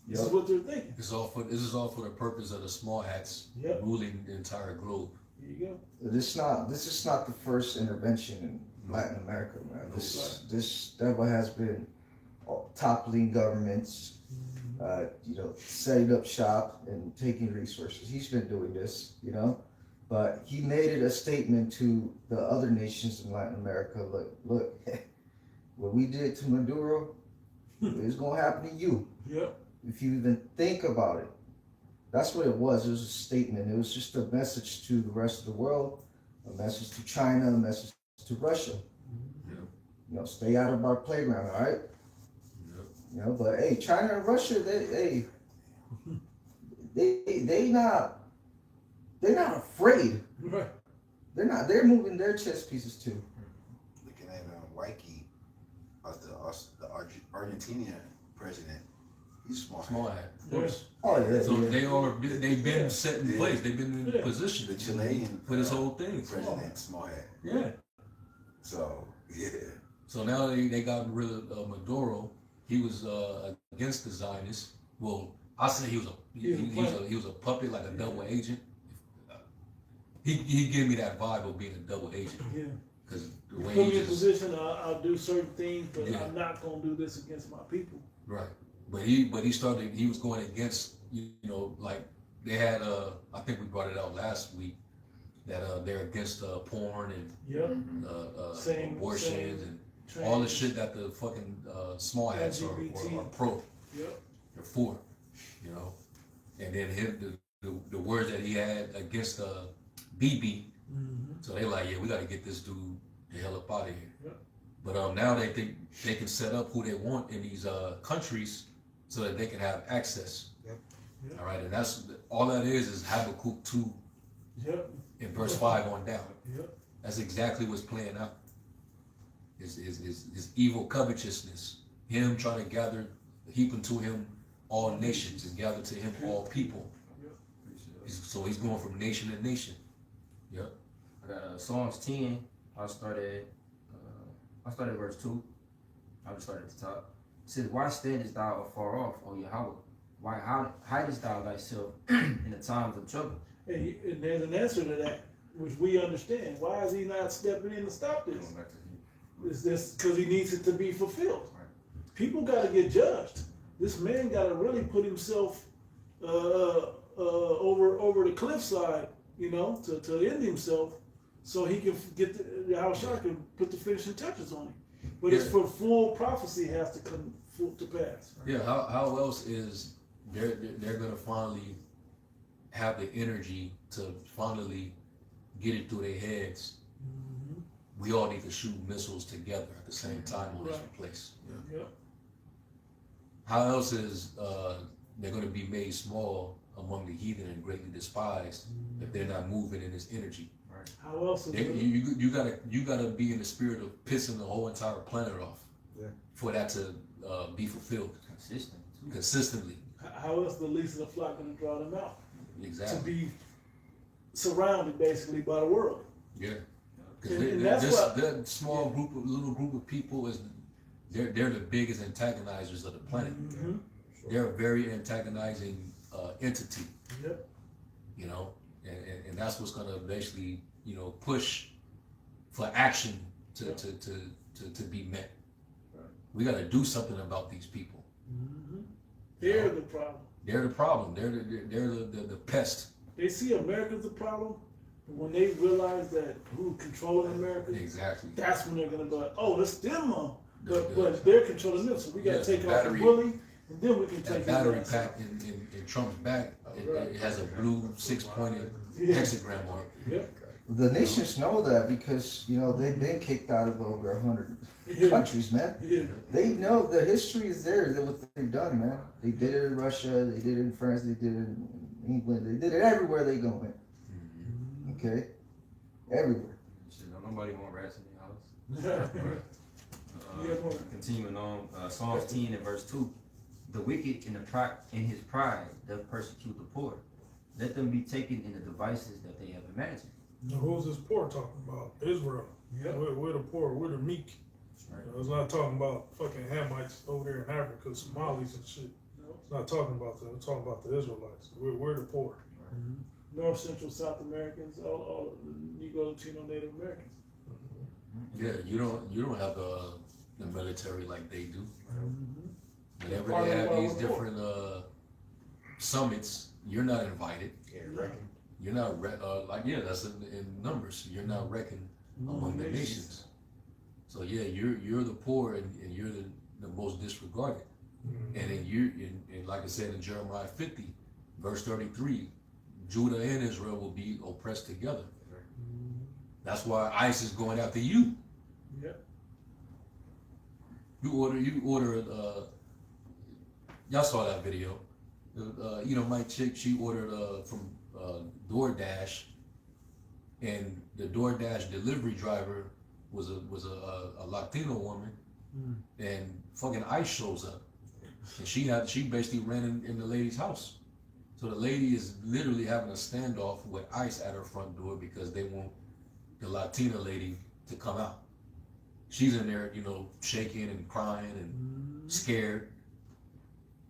Speaker 1: This is what they're thinking.
Speaker 3: This is all for the purpose of the small hats ruling the entire globe.
Speaker 1: Here you go.
Speaker 6: This is not the first intervention in Latin America, man. This devil has been toppling governments, setting up shop and taking resources. He's been doing this, but he made it a statement to the other nations in Latin America. Look, what we did to Maduro is gonna happen to you.
Speaker 1: Yep.
Speaker 6: If you even think about it. That's what it was. It was a statement. It was just a message to the rest of the world, a message to China, a message to Russia. Stay out of our playground, all right? But hey, China and Russia, they're not afraid.
Speaker 1: Right.
Speaker 6: They're moving their chess pieces too.
Speaker 2: Looking at Waikiki, the Argentinian president, he's small.
Speaker 3: Small hat, of course.
Speaker 6: Oh yeah.
Speaker 3: So they've been set in place. They've been in position.
Speaker 2: The Chilean
Speaker 3: for this whole thing.
Speaker 2: President, small hat.
Speaker 3: Yeah.
Speaker 2: So
Speaker 3: So now they got rid of Maduro. He was against the Zionists. Well, I say he was a puppet, like a double agent. He gave me that vibe of being a double agent.
Speaker 1: Yeah.
Speaker 3: because the
Speaker 1: Put
Speaker 3: way
Speaker 1: me
Speaker 3: he
Speaker 1: in
Speaker 3: just
Speaker 1: position, I'll do certain things, but
Speaker 3: Yeah.
Speaker 1: I'm not gonna do this against my people.
Speaker 3: right. But he was going against, like they had I think we brought it out last week that they're against porn and
Speaker 1: Yep. Same-
Speaker 3: abortions
Speaker 1: same
Speaker 3: and all the shit that the fucking small hats are
Speaker 1: LGBT.
Speaker 3: pro.
Speaker 1: Yep.
Speaker 3: They're for, and then the words that he had against BB.
Speaker 1: Mm-hmm.
Speaker 3: So they like, yeah, we got to get this dude the hell up out of here.
Speaker 1: Yep.
Speaker 3: But now they think they can set up who they want in these countries so that they can have access.
Speaker 8: Yep.
Speaker 1: Yep.
Speaker 3: All right, and that's all that is Habakkuk 2
Speaker 1: Yep.
Speaker 3: in verse 5 on down.
Speaker 1: Yep.
Speaker 3: That's exactly what's playing out. His evil covetousness, him trying to gather, heap unto him all nations and gather to him all people. So he's going from nation to nation. Yep.
Speaker 5: I got Psalms 10. I started verse 2. I'll just start at the top. It says, why standest thou afar off, O Yahweh? Why hidest thou thyself in the times of trouble?
Speaker 1: And there's an answer to that, which we understand. Why is he not stepping in to stop this?
Speaker 5: Going back to
Speaker 1: Is this because he needs it to be fulfilled?
Speaker 5: Right.
Speaker 1: People got to get judged. This man got to really put himself over the cliffside, to end himself, so he can get how Shah can put the finishing touches on him. But it's for full prophecy has to come to pass.
Speaker 3: Yeah, how else is they're gonna finally have the energy to finally get it through their heads?
Speaker 1: Mm-hmm.
Speaker 3: We all need to shoot missiles together at the same time on this
Speaker 1: Right.
Speaker 3: place.
Speaker 1: Yeah.
Speaker 3: How else is they're gonna be made small among the heathen and greatly despised if they're not moving in this energy?
Speaker 1: How else is it?
Speaker 3: You gotta be in the spirit of pissing the whole entire planet off for that to be fulfilled consistently.
Speaker 1: How else the least of the flock going to draw them out?
Speaker 3: Exactly.
Speaker 1: To be surrounded basically by the world.
Speaker 3: Yeah. Because
Speaker 1: And that's what-
Speaker 3: that small little group of people they're the biggest antagonizers of the planet.
Speaker 1: Mm-hmm.
Speaker 3: They're a very antagonizing entity.
Speaker 1: Yep.
Speaker 3: And that's what's gonna basically push for action to be met.
Speaker 1: Right.
Speaker 3: We got to do something about these people.
Speaker 1: Mm-hmm. They're the problem.
Speaker 3: They're the problem. They're the pest.
Speaker 1: They see America's the problem, but when they realize that who's controlling America,
Speaker 3: Exactly.
Speaker 1: that's when they're gonna be like, oh, it's them,
Speaker 3: The-
Speaker 1: but they're controlling them, so we gotta
Speaker 3: Yeah,
Speaker 1: take
Speaker 3: the
Speaker 1: off the
Speaker 3: battery-
Speaker 1: bully, and then we can
Speaker 3: That
Speaker 1: take
Speaker 3: battery
Speaker 1: his ass
Speaker 3: pack
Speaker 1: out.
Speaker 3: in Trump's back, it has a blue 6-pointed
Speaker 1: Yeah.
Speaker 3: hexagram on it.
Speaker 1: Yep.
Speaker 6: The nations know that because they've been kicked out of over 100
Speaker 1: Yeah.
Speaker 6: countries, man.
Speaker 1: Yeah.
Speaker 6: They know the history is there. That what they've done, man. They did it in Russia. They did it in France. They did it in England. They did it everywhere they go, man. Okay, everywhere.
Speaker 5: Shit, don't nobody want rats in their house.
Speaker 1: Yeah, boy.
Speaker 5: Continuing on, Psalms 10 and verse 2. The wicked in his pride doth persecute the poor. Let them be taken in the devices that they have imagined.
Speaker 4: Now, who's this poor talking about? Israel.
Speaker 1: Yep.
Speaker 4: We're the poor. We're the meek.
Speaker 5: Right.
Speaker 4: It's not talking about fucking Hamites over there in Africa, Somalis and shit. It's not talking about them. It's talking about the Israelites. We're the poor.
Speaker 1: North, Central, South Americans, all Negro, Latino, Native Americans.
Speaker 3: Yeah, you don't have the military like they do. Whenever
Speaker 1: Part
Speaker 3: they
Speaker 1: of
Speaker 3: have
Speaker 1: our
Speaker 3: these
Speaker 1: report.
Speaker 3: different summits, you're not invited.
Speaker 8: Yeah, reckon.
Speaker 3: You're not that's in numbers. You're not reckoned among the nations. So yeah, you're the poor and you're the most disregarded. And then and like I said in Jeremiah 50, verse 33, Judah and Israel will be oppressed together. That's why ICE is going after you.
Speaker 1: Yep.
Speaker 3: You order y'all saw that video. My chick, she ordered from DoorDash, and the DoorDash delivery driver was a Latino woman, and fucking ICE shows up, and she basically ran in the lady's house. So the lady is literally having a standoff with ICE at her front door because they want the Latina lady to come out. She's in there, shaking and crying and scared.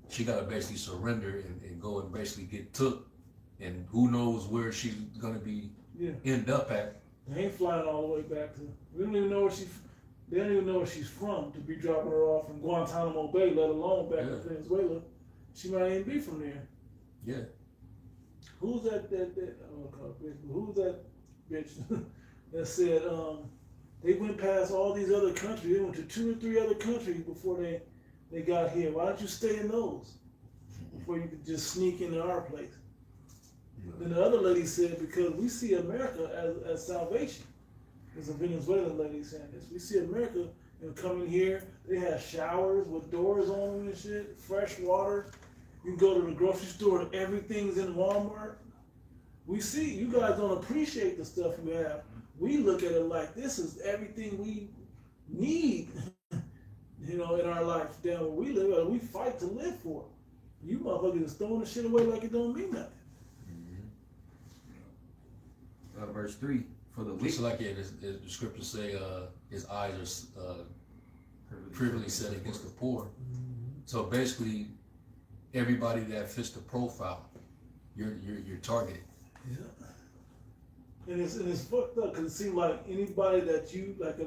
Speaker 3: She gotta basically surrender and go and basically get took, and who knows where she's gonna be end up at
Speaker 1: They ain't flying all the way back to. We don't even know where she's. They don't even know where she's from to be dropping her off from Guantanamo Bay, let alone back in Venezuela. She might even be from there.
Speaker 3: Yeah.
Speaker 1: Who's that? Oh, God, bitch. Who's that bitch that said they went past all these other countries? They went to 2 or 3 other countries before they got here. Why don't you stay in those before you could just sneak into our place? Then the other lady said, because we see America as salvation. There's a Venezuelan lady saying this. We see America and coming here, they have showers with doors on them and shit, fresh water. You can go to the grocery store and everything's in Walmart. We see, you guys don't appreciate the stuff you have. We look at it like this is everything we need, in our life down where we live. We fight to live for. You motherfuckers is throwing the shit away like it don't mean nothing.
Speaker 5: Verse 3, for the
Speaker 3: It's
Speaker 5: wicked.
Speaker 3: like the scriptures say, his eyes are privily set against the poor. So basically, everybody that fits the profile, you're targeted.
Speaker 1: Yeah. And it's fucked up because it seems like anybody that you like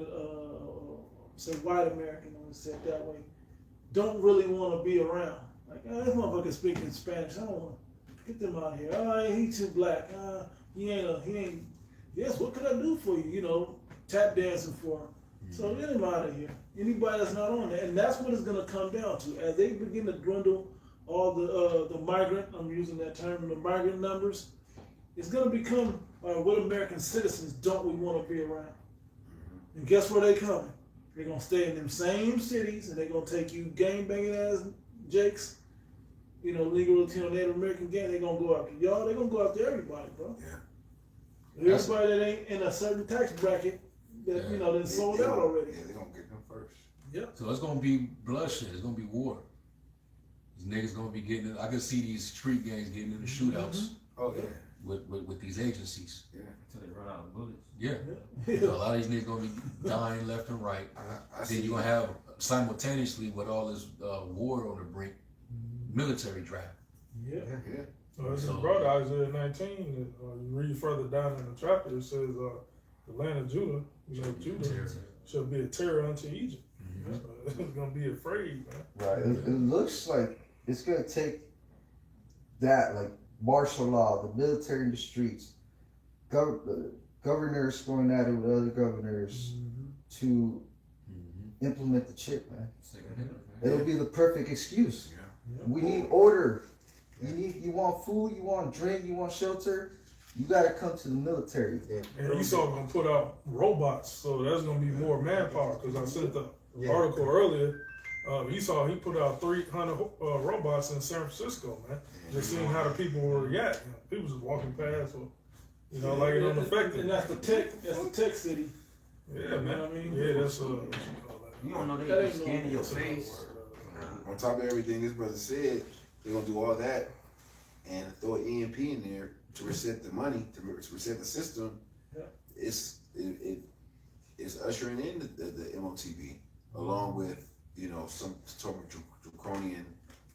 Speaker 1: say white American, I would say it that way, don't really want to be around. Like, this motherfucker speaking Spanish. I don't want to get them out of here. He too black. He ain't. Yes, what could I do for you? Tap dancing for him. So get him out of here. Anybody that's not on there, and that's what it's gonna come down to as they begin to dwindle all the migrant. I'm using that term, the migrant numbers. It's gonna become what American citizens don't we want to be around? And guess where they coming? They're gonna stay in them same cities, and they're gonna take you gang banging ass Jakes. Legal Latino Native American gang, they're gonna go after y'all, they're gonna go after everybody, bro.
Speaker 2: Yeah.
Speaker 1: Everybody that ain't in a certain tax bracket that, that's sold out already.
Speaker 2: Yeah, they're gonna get them first.
Speaker 1: Yep.
Speaker 3: So it's gonna be bloodshed. It's gonna be war. These niggas gonna be getting it. I can see these street gangs getting into shootouts
Speaker 2: Oh yeah.
Speaker 3: with these agencies.
Speaker 2: Yeah.
Speaker 5: Until they run out of bullets.
Speaker 3: Yeah.
Speaker 1: Yeah.
Speaker 3: So a lot of these niggas gonna be dying left and right.
Speaker 2: I see.
Speaker 3: Then you're gonna have simultaneously with all this war on the brink, military draft.
Speaker 1: Yeah.
Speaker 2: Yeah.
Speaker 4: Well, it's
Speaker 3: So-
Speaker 4: brought Isaiah 19. You read further down in the chapter, it says, the land of Judah, Judah shall be a terror unto Egypt. It's going to be afraid, man.
Speaker 6: Right. It looks like it's going to take that, like martial law, the military in the streets, governors going at it with other governors to implement the chip, man. It'll be the perfect excuse.
Speaker 2: Yeah.
Speaker 6: We need order. You want food, you want drink, you want shelter, you gotta come to the military.
Speaker 4: And Esau going to put out robots, so that's going to be more manpower, because I sent the article earlier. Esau, he put out 300 robots in San Francisco, man. Just seeing how the people will react. People just walking past, or, like it unaffected.
Speaker 1: And that's the tech city.
Speaker 4: Yeah, man.
Speaker 1: I mean,
Speaker 4: Yeah, that's
Speaker 5: You don't know
Speaker 1: That
Speaker 5: they
Speaker 1: ain't
Speaker 5: be
Speaker 1: no-
Speaker 5: scanning your face.
Speaker 2: On top of everything this brother said, they're gonna do all that and throw an EMP in there to reset the money, to reset the system.
Speaker 1: Yeah.
Speaker 2: It's ushering in the MOTB along with some sort of draconian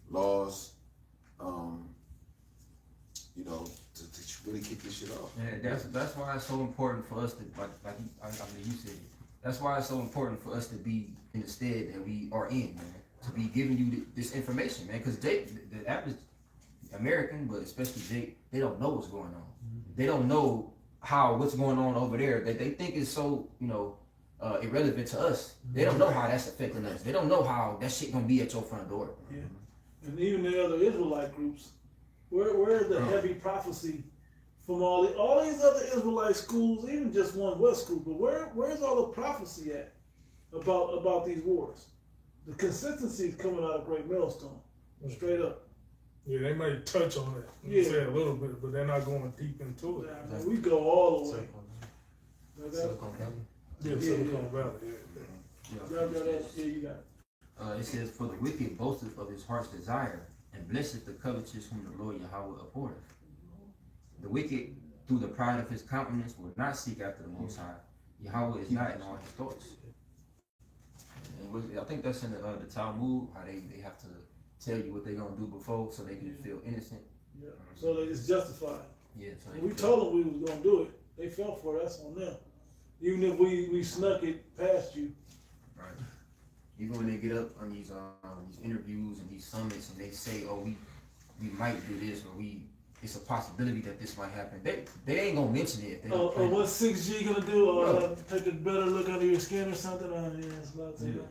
Speaker 2: laws, to really kick this shit off.
Speaker 5: Yeah, that's why it's so important for us to you said it. That's why it's so important for us to be in the stead that we are in, man. To be giving you this information, man. Because the average American, but especially Jake, they don't know what's going on. They don't know what's going on over there. They think it's so irrelevant to us. They don't know how that's affecting us. They don't know how that shit gonna be at your front door.
Speaker 1: Yeah. And even the other Israelite groups, where's the heavy prophecy from all these other Israelite schools, even just one West school, but where's all the prophecy at about these wars? The consistency is coming out of Great Millstone, straight up.
Speaker 4: Yeah, they may touch on it.
Speaker 1: Yeah.
Speaker 4: Say a little bit, but they're not going deep into it.
Speaker 1: I mean, we go all the way.
Speaker 5: Silicon Valley.
Speaker 4: Yeah,
Speaker 1: Yeah,
Speaker 4: Silicon Valley.
Speaker 1: Yeah, you got it.
Speaker 5: It says, for the wicked boasteth of his heart's desire, and blesseth the covetous whom the Lord Yahweh abhorreth. The wicked, through the pride of his countenance, will not seek after the Most High. Yahweh is not in all his thoughts. And I think that's in the Talmud, how they have to tell you what they're going to do before so they can feel innocent.
Speaker 1: Yeah. So it's justified.
Speaker 5: Yeah. So
Speaker 1: And we told them we was going to do it. They fell for it. That's on them. even if we snuck it past you.
Speaker 5: Right. Even when they get up on these interviews and these summits and they say, oh, we might do this, or it's a possibility that this might happen. They ain't gonna mention it. If they don't plan it.
Speaker 1: What's 6G gonna do? Take a better look under your skin or something? Yeah, it's not too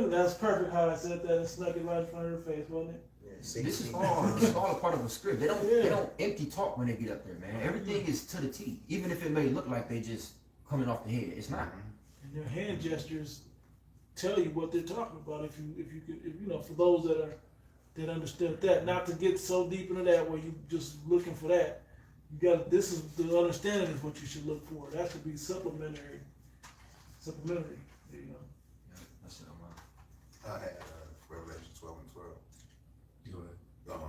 Speaker 1: that's perfect how I said that and snuck it right in front of her face, wasn't it?
Speaker 8: Yeah,
Speaker 5: This is all a part of a script. They don't empty talk when they get up there, man. Everything is to the T. Even if it may look like they just coming off the head, it's not.
Speaker 1: And their hand gestures tell you what they're talking about. If you know, for those that understand that, not to get so deep into that where you just looking for that. You got this is the understanding is what you should look for. That should be supplementary. There you go.
Speaker 5: Yeah, that's it.
Speaker 2: I had Revelation 12 and 12.
Speaker 3: Go ahead.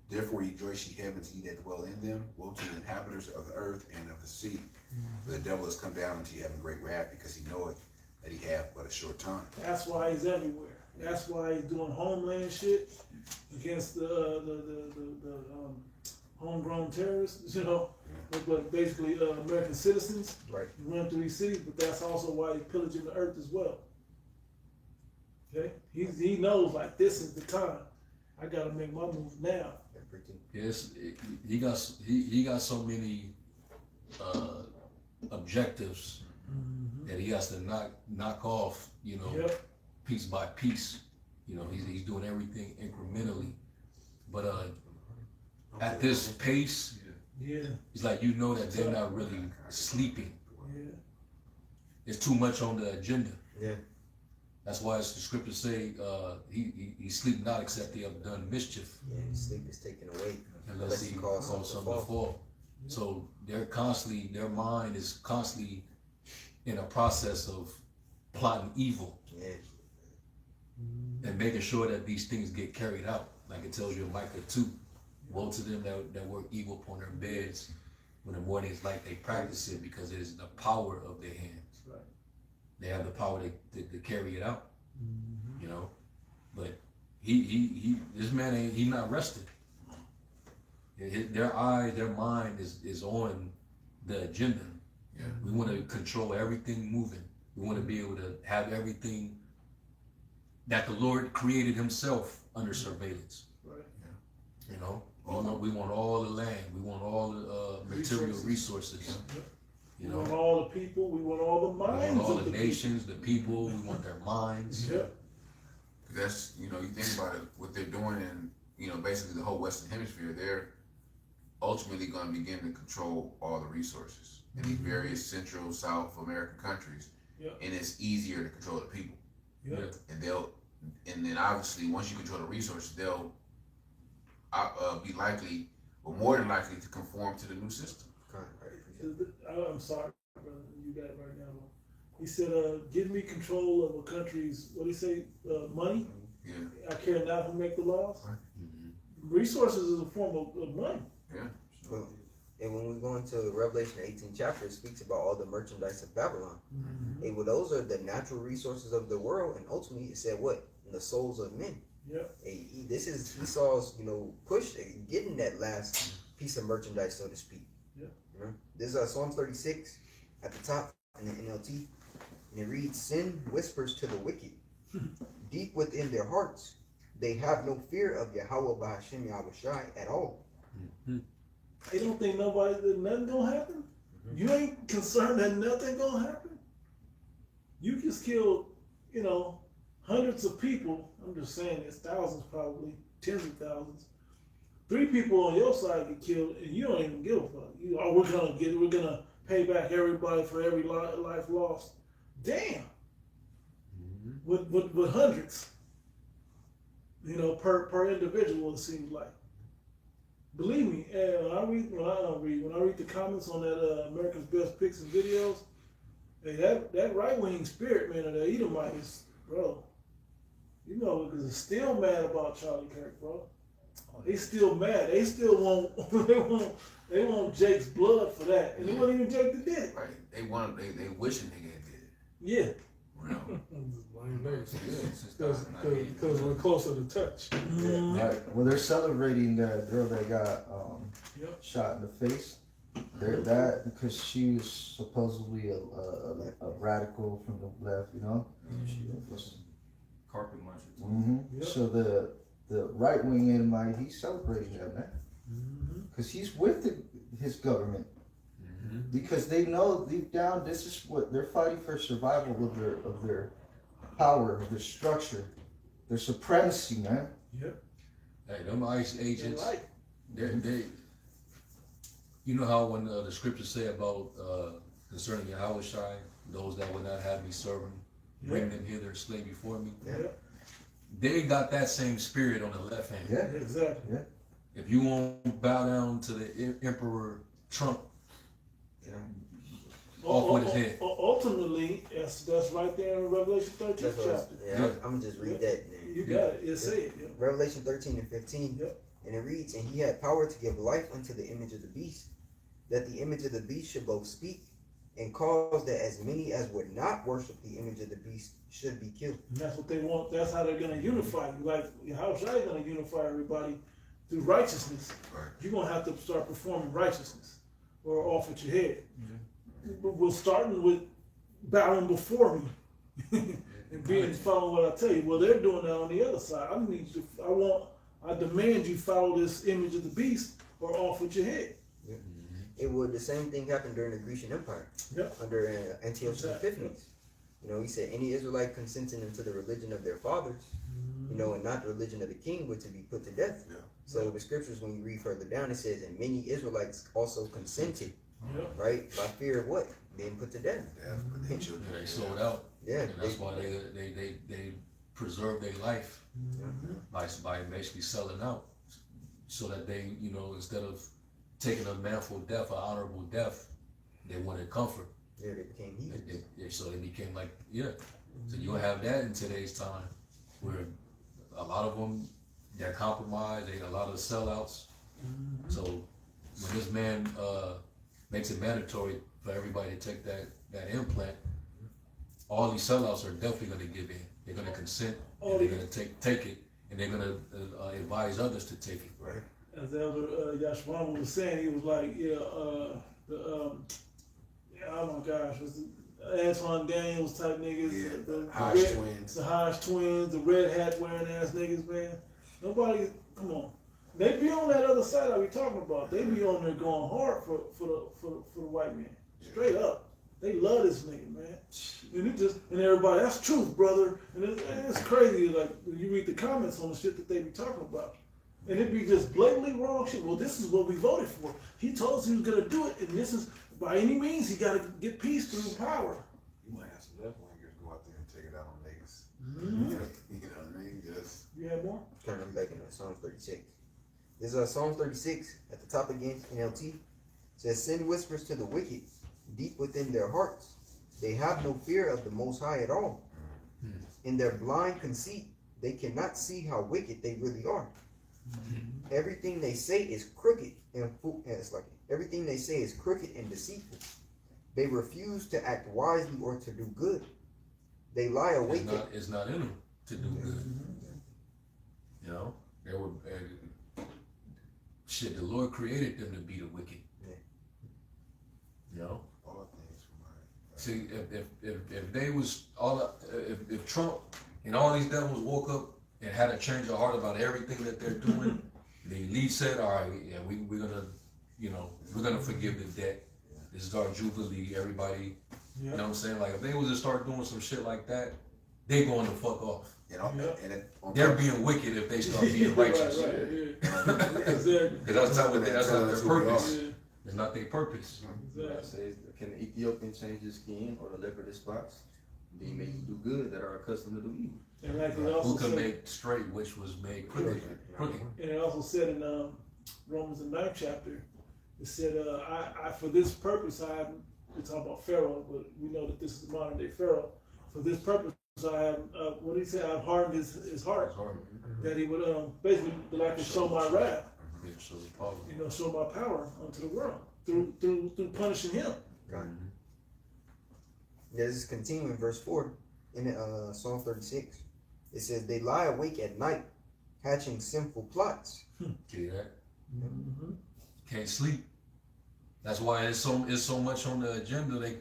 Speaker 2: Therefore rejoice ye heavens, ye that dwell in them. Woe to the inhabitants of the earth and of the sea. For the devil has come down unto you having great wrath, because he knoweth that he hath but a short time.
Speaker 1: That's why he's everywhere. That's why he's doing homeland shit against the homegrown terrorists, you know, but basically American citizens.
Speaker 8: Right.
Speaker 1: He run through these cities, but that's also why he's pillaging the earth as well. Okay, he knows like this is the time. I gotta make my move now.
Speaker 3: Yes, he got so many objectives that he has to knock off, you know, piece by piece. You know, he's doing everything incrementally. But at this pace, it's like you know that they're not really sleeping.
Speaker 1: Yeah.
Speaker 3: It's too much on the agenda.
Speaker 8: Yeah.
Speaker 3: That's why the scriptures say he sleep not except he have done mischief.
Speaker 8: Yeah, sleep is taken away
Speaker 3: Unless he calls something to fall. So their mind is constantly in a process of plotting evil.
Speaker 8: Yeah.
Speaker 3: And making sure that these things get carried out. Like it tells you in Micah 2, woe to them that work evil upon their beds when the morning is light they practice it, because it is the power of their hands.
Speaker 1: Right.
Speaker 3: They have the power to carry it out. You know? But this man he not rested. Their mind is on the agenda.
Speaker 2: Yeah.
Speaker 3: We want to control everything moving. We want to be able to have everything that the Lord created himself under surveillance.
Speaker 1: Right.
Speaker 3: You know, we want all the land. We want all the material resources. You know,
Speaker 1: We want all the people. We want all the
Speaker 3: we
Speaker 1: minds.
Speaker 3: want all
Speaker 1: of
Speaker 3: the nations, the people. We want their minds.
Speaker 1: Yeah.
Speaker 2: That's, you know, you think about it, what they're doing in, you know, basically the whole Western Hemisphere, they're ultimately going to begin to control all the resources in these various Central, South American countries.
Speaker 1: Yeah.
Speaker 2: And it's easier to control the people.
Speaker 1: Yeah.
Speaker 2: And then obviously once you control the resources, they'll be likely, or more than likely, to conform to the new system.
Speaker 1: I'm sorry, brother. You got it right now. He said, give me control of a country's, what do you say, money?
Speaker 2: Yeah.
Speaker 1: I care not who make the laws.
Speaker 2: Right.
Speaker 1: Resources is a form of money.
Speaker 2: Yeah.
Speaker 8: Well, and when we go into Revelation 18 chapter, it speaks about all the merchandise of Babylon. Hey, well, those are the natural resources of the world, and ultimately it said what? In the souls of men.
Speaker 1: Yep.
Speaker 8: Hey, this is Esau's, push getting that last piece of merchandise, so to speak.
Speaker 1: Yep.
Speaker 8: You know? This is Psalm 36 at the top in the NLT, and it reads, "Sin whispers to the wicked, deep within their hearts. They have no fear of Yahweh B'Hashem Yahushai at all."
Speaker 1: They don't think that nothing gonna happen. You ain't concerned that nothing gonna happen. You just killed, hundreds of people. I'm just saying, it's thousands, probably tens of thousands. 3 people on your side get killed, and you don't even give a fuck. We're gonna pay back everybody for every life lost. Damn. With hundreds, per individual, it seems like. Believe me, when I read the comments on that America's Best Picks and Videos, hey, that right-wing spirit, man, of the Edomites, bro, because they're still mad about Charlie Kirk, bro. They still mad. They still they want Jake's blood for that, and it wasn't even Jake that did it.
Speaker 2: Right. They wishing they did it.
Speaker 1: Yeah.
Speaker 4: Because we're closer to touch.
Speaker 6: Right. Well, they're celebrating the girl that got
Speaker 1: Yep.
Speaker 6: shot in the face. They're that because she was supposedly a radical from the left, you know.
Speaker 5: Carpet muncher.
Speaker 1: Yep.
Speaker 6: So the right wing Edomite, he's celebrating that, man, because he's with his government. Because they know deep down this is what they're fighting for: survival of their power, of their structure, their supremacy, man.
Speaker 1: Yep.
Speaker 3: Hey, them ICE agents,
Speaker 1: Right.
Speaker 3: they you know how when the scriptures say about concerning Yahushai, those that would not have me serve him, bring them hither and slay before me.
Speaker 1: Yeah.
Speaker 3: They got that same spirit on the left hand.
Speaker 6: Yeah.
Speaker 1: Exactly.
Speaker 3: If you won't bow down to the Emperor Trump, off with his head.
Speaker 1: Ultimately, that's right there in Revelation 13
Speaker 8: That's what
Speaker 1: chapter.
Speaker 8: I'm gonna just read that.
Speaker 1: You got it. It said. Yeah.
Speaker 8: Revelation 13 and 15.
Speaker 1: Yep.
Speaker 8: And it reads, and he had power to give life unto the image of the beast, that the image of the beast should both speak and cause that as many as would not worship the image of the beast should be killed.
Speaker 1: And that's what they want. That's how they're going to unify you. Like, how is that going to unify everybody through righteousness?
Speaker 2: Right.
Speaker 1: You're going to have to start performing righteousness or off with your head. We're starting with bowing before me and being following what I tell you. Well, they're doing that on the other side. I demand you follow this image of the beast or off with your head.
Speaker 8: It would the same thing happen during the Grecian Empire.
Speaker 1: Yep.
Speaker 8: Under Antiochus
Speaker 1: Exactly.
Speaker 8: Epiphanes. You know, he said any Israelite consenting into the religion of their fathers, you know, and not the religion of the king, would to be put to death.
Speaker 2: Yeah.
Speaker 8: So the scriptures, when you read further down, it says, and many Israelites also consented,
Speaker 1: Yep.
Speaker 8: right, by fear of what? Being put to death.
Speaker 2: Yeah, but they children.
Speaker 3: they sold out.
Speaker 8: Yeah,
Speaker 3: And that's why they preserve their life by basically selling out, so that they, you know, instead of taking a manful death, an honorable death, they wanted comfort.
Speaker 8: yeah, they became heathens.
Speaker 3: So they became like, So you have that in today's time, where a lot of them, they're compromised, they got a lot of sellouts. So when this man makes it mandatory for everybody to take that implant, all these sellouts are definitely going to give in. They're going to consent, and they're going to take it, and they're going to advise others to take it.
Speaker 2: Right.
Speaker 1: As Elder Yashwama was saying, he was like, oh my gosh, was it Antoine Daniels type niggas,
Speaker 2: Yeah,
Speaker 1: the
Speaker 2: Hodge
Speaker 1: red-
Speaker 2: twins.
Speaker 1: the Hodge twins, the red hat wearing ass niggas, man. Nobody, come on. They be on that other side I be talking about. They be on there going hard for the white man, straight up. They love this nigga, man. And everybody, that's truth, brother. And it's crazy. Like you read the comments on the shit that they be talking about. And it be just blatantly wrong shit. Well, this is what we voted for. He told us he was gonna do it, and this is by any means he gotta get peace through power.
Speaker 2: You might have some left wingers go out there and take it out on niggas.
Speaker 1: Mm-hmm.
Speaker 2: You know what I mean? Just
Speaker 1: You have more?
Speaker 8: Turning back into Psalm 36. This is Psalm 36 at the top again, NLT. Says, send whispers to the wicked, deep within their hearts. They have no fear of the Most High at all. In their blind conceit, they cannot see how wicked they really are. Everything they say is crooked and everything they say is crooked and deceitful. They refuse to act wisely or to do good. They lie awake.
Speaker 3: It's not in them to do good. You know, they were shit. The Lord created them to be the wicked.
Speaker 8: Yeah.
Speaker 3: You know.
Speaker 2: all things from my.
Speaker 3: See, if they was if Trump and all these devils woke up and had a change of heart about everything that they're doing, the elite said, all right, yeah, we're gonna forgive the debt. This is our jubilee. Everybody, you know what I'm saying? Like if they was to start doing some shit like that, they going to fuck off.
Speaker 2: And all,
Speaker 1: Yeah.
Speaker 2: and it, on
Speaker 3: They're
Speaker 2: top-
Speaker 3: being wicked if they start being righteous.
Speaker 1: Right, yeah. Exactly.
Speaker 3: Because that's not their purpose.
Speaker 1: Yeah.
Speaker 3: It's not their purpose.
Speaker 5: It says, can the Ethiopian change his skin or the leopard his spots? They may do good that are accustomed to do evil.
Speaker 1: And like it
Speaker 3: Who
Speaker 1: also
Speaker 3: can
Speaker 1: said,
Speaker 3: make straight which was made crooked?
Speaker 1: and it also said in Romans the 9th chapter, it said, I for this purpose I have, we're talking about Pharaoh, but we know that this is modern day Pharaoh. For this purpose I have, what did he say? I've hardened his heart, that he would basically like to show my wrath, show my power unto the world through punishing him.
Speaker 8: Right. This is continuing verse 4 in Psalm 36. It says, they lie awake at night, hatching sinful plots.
Speaker 3: See that? Can't sleep. That's why it's so much on the agenda. They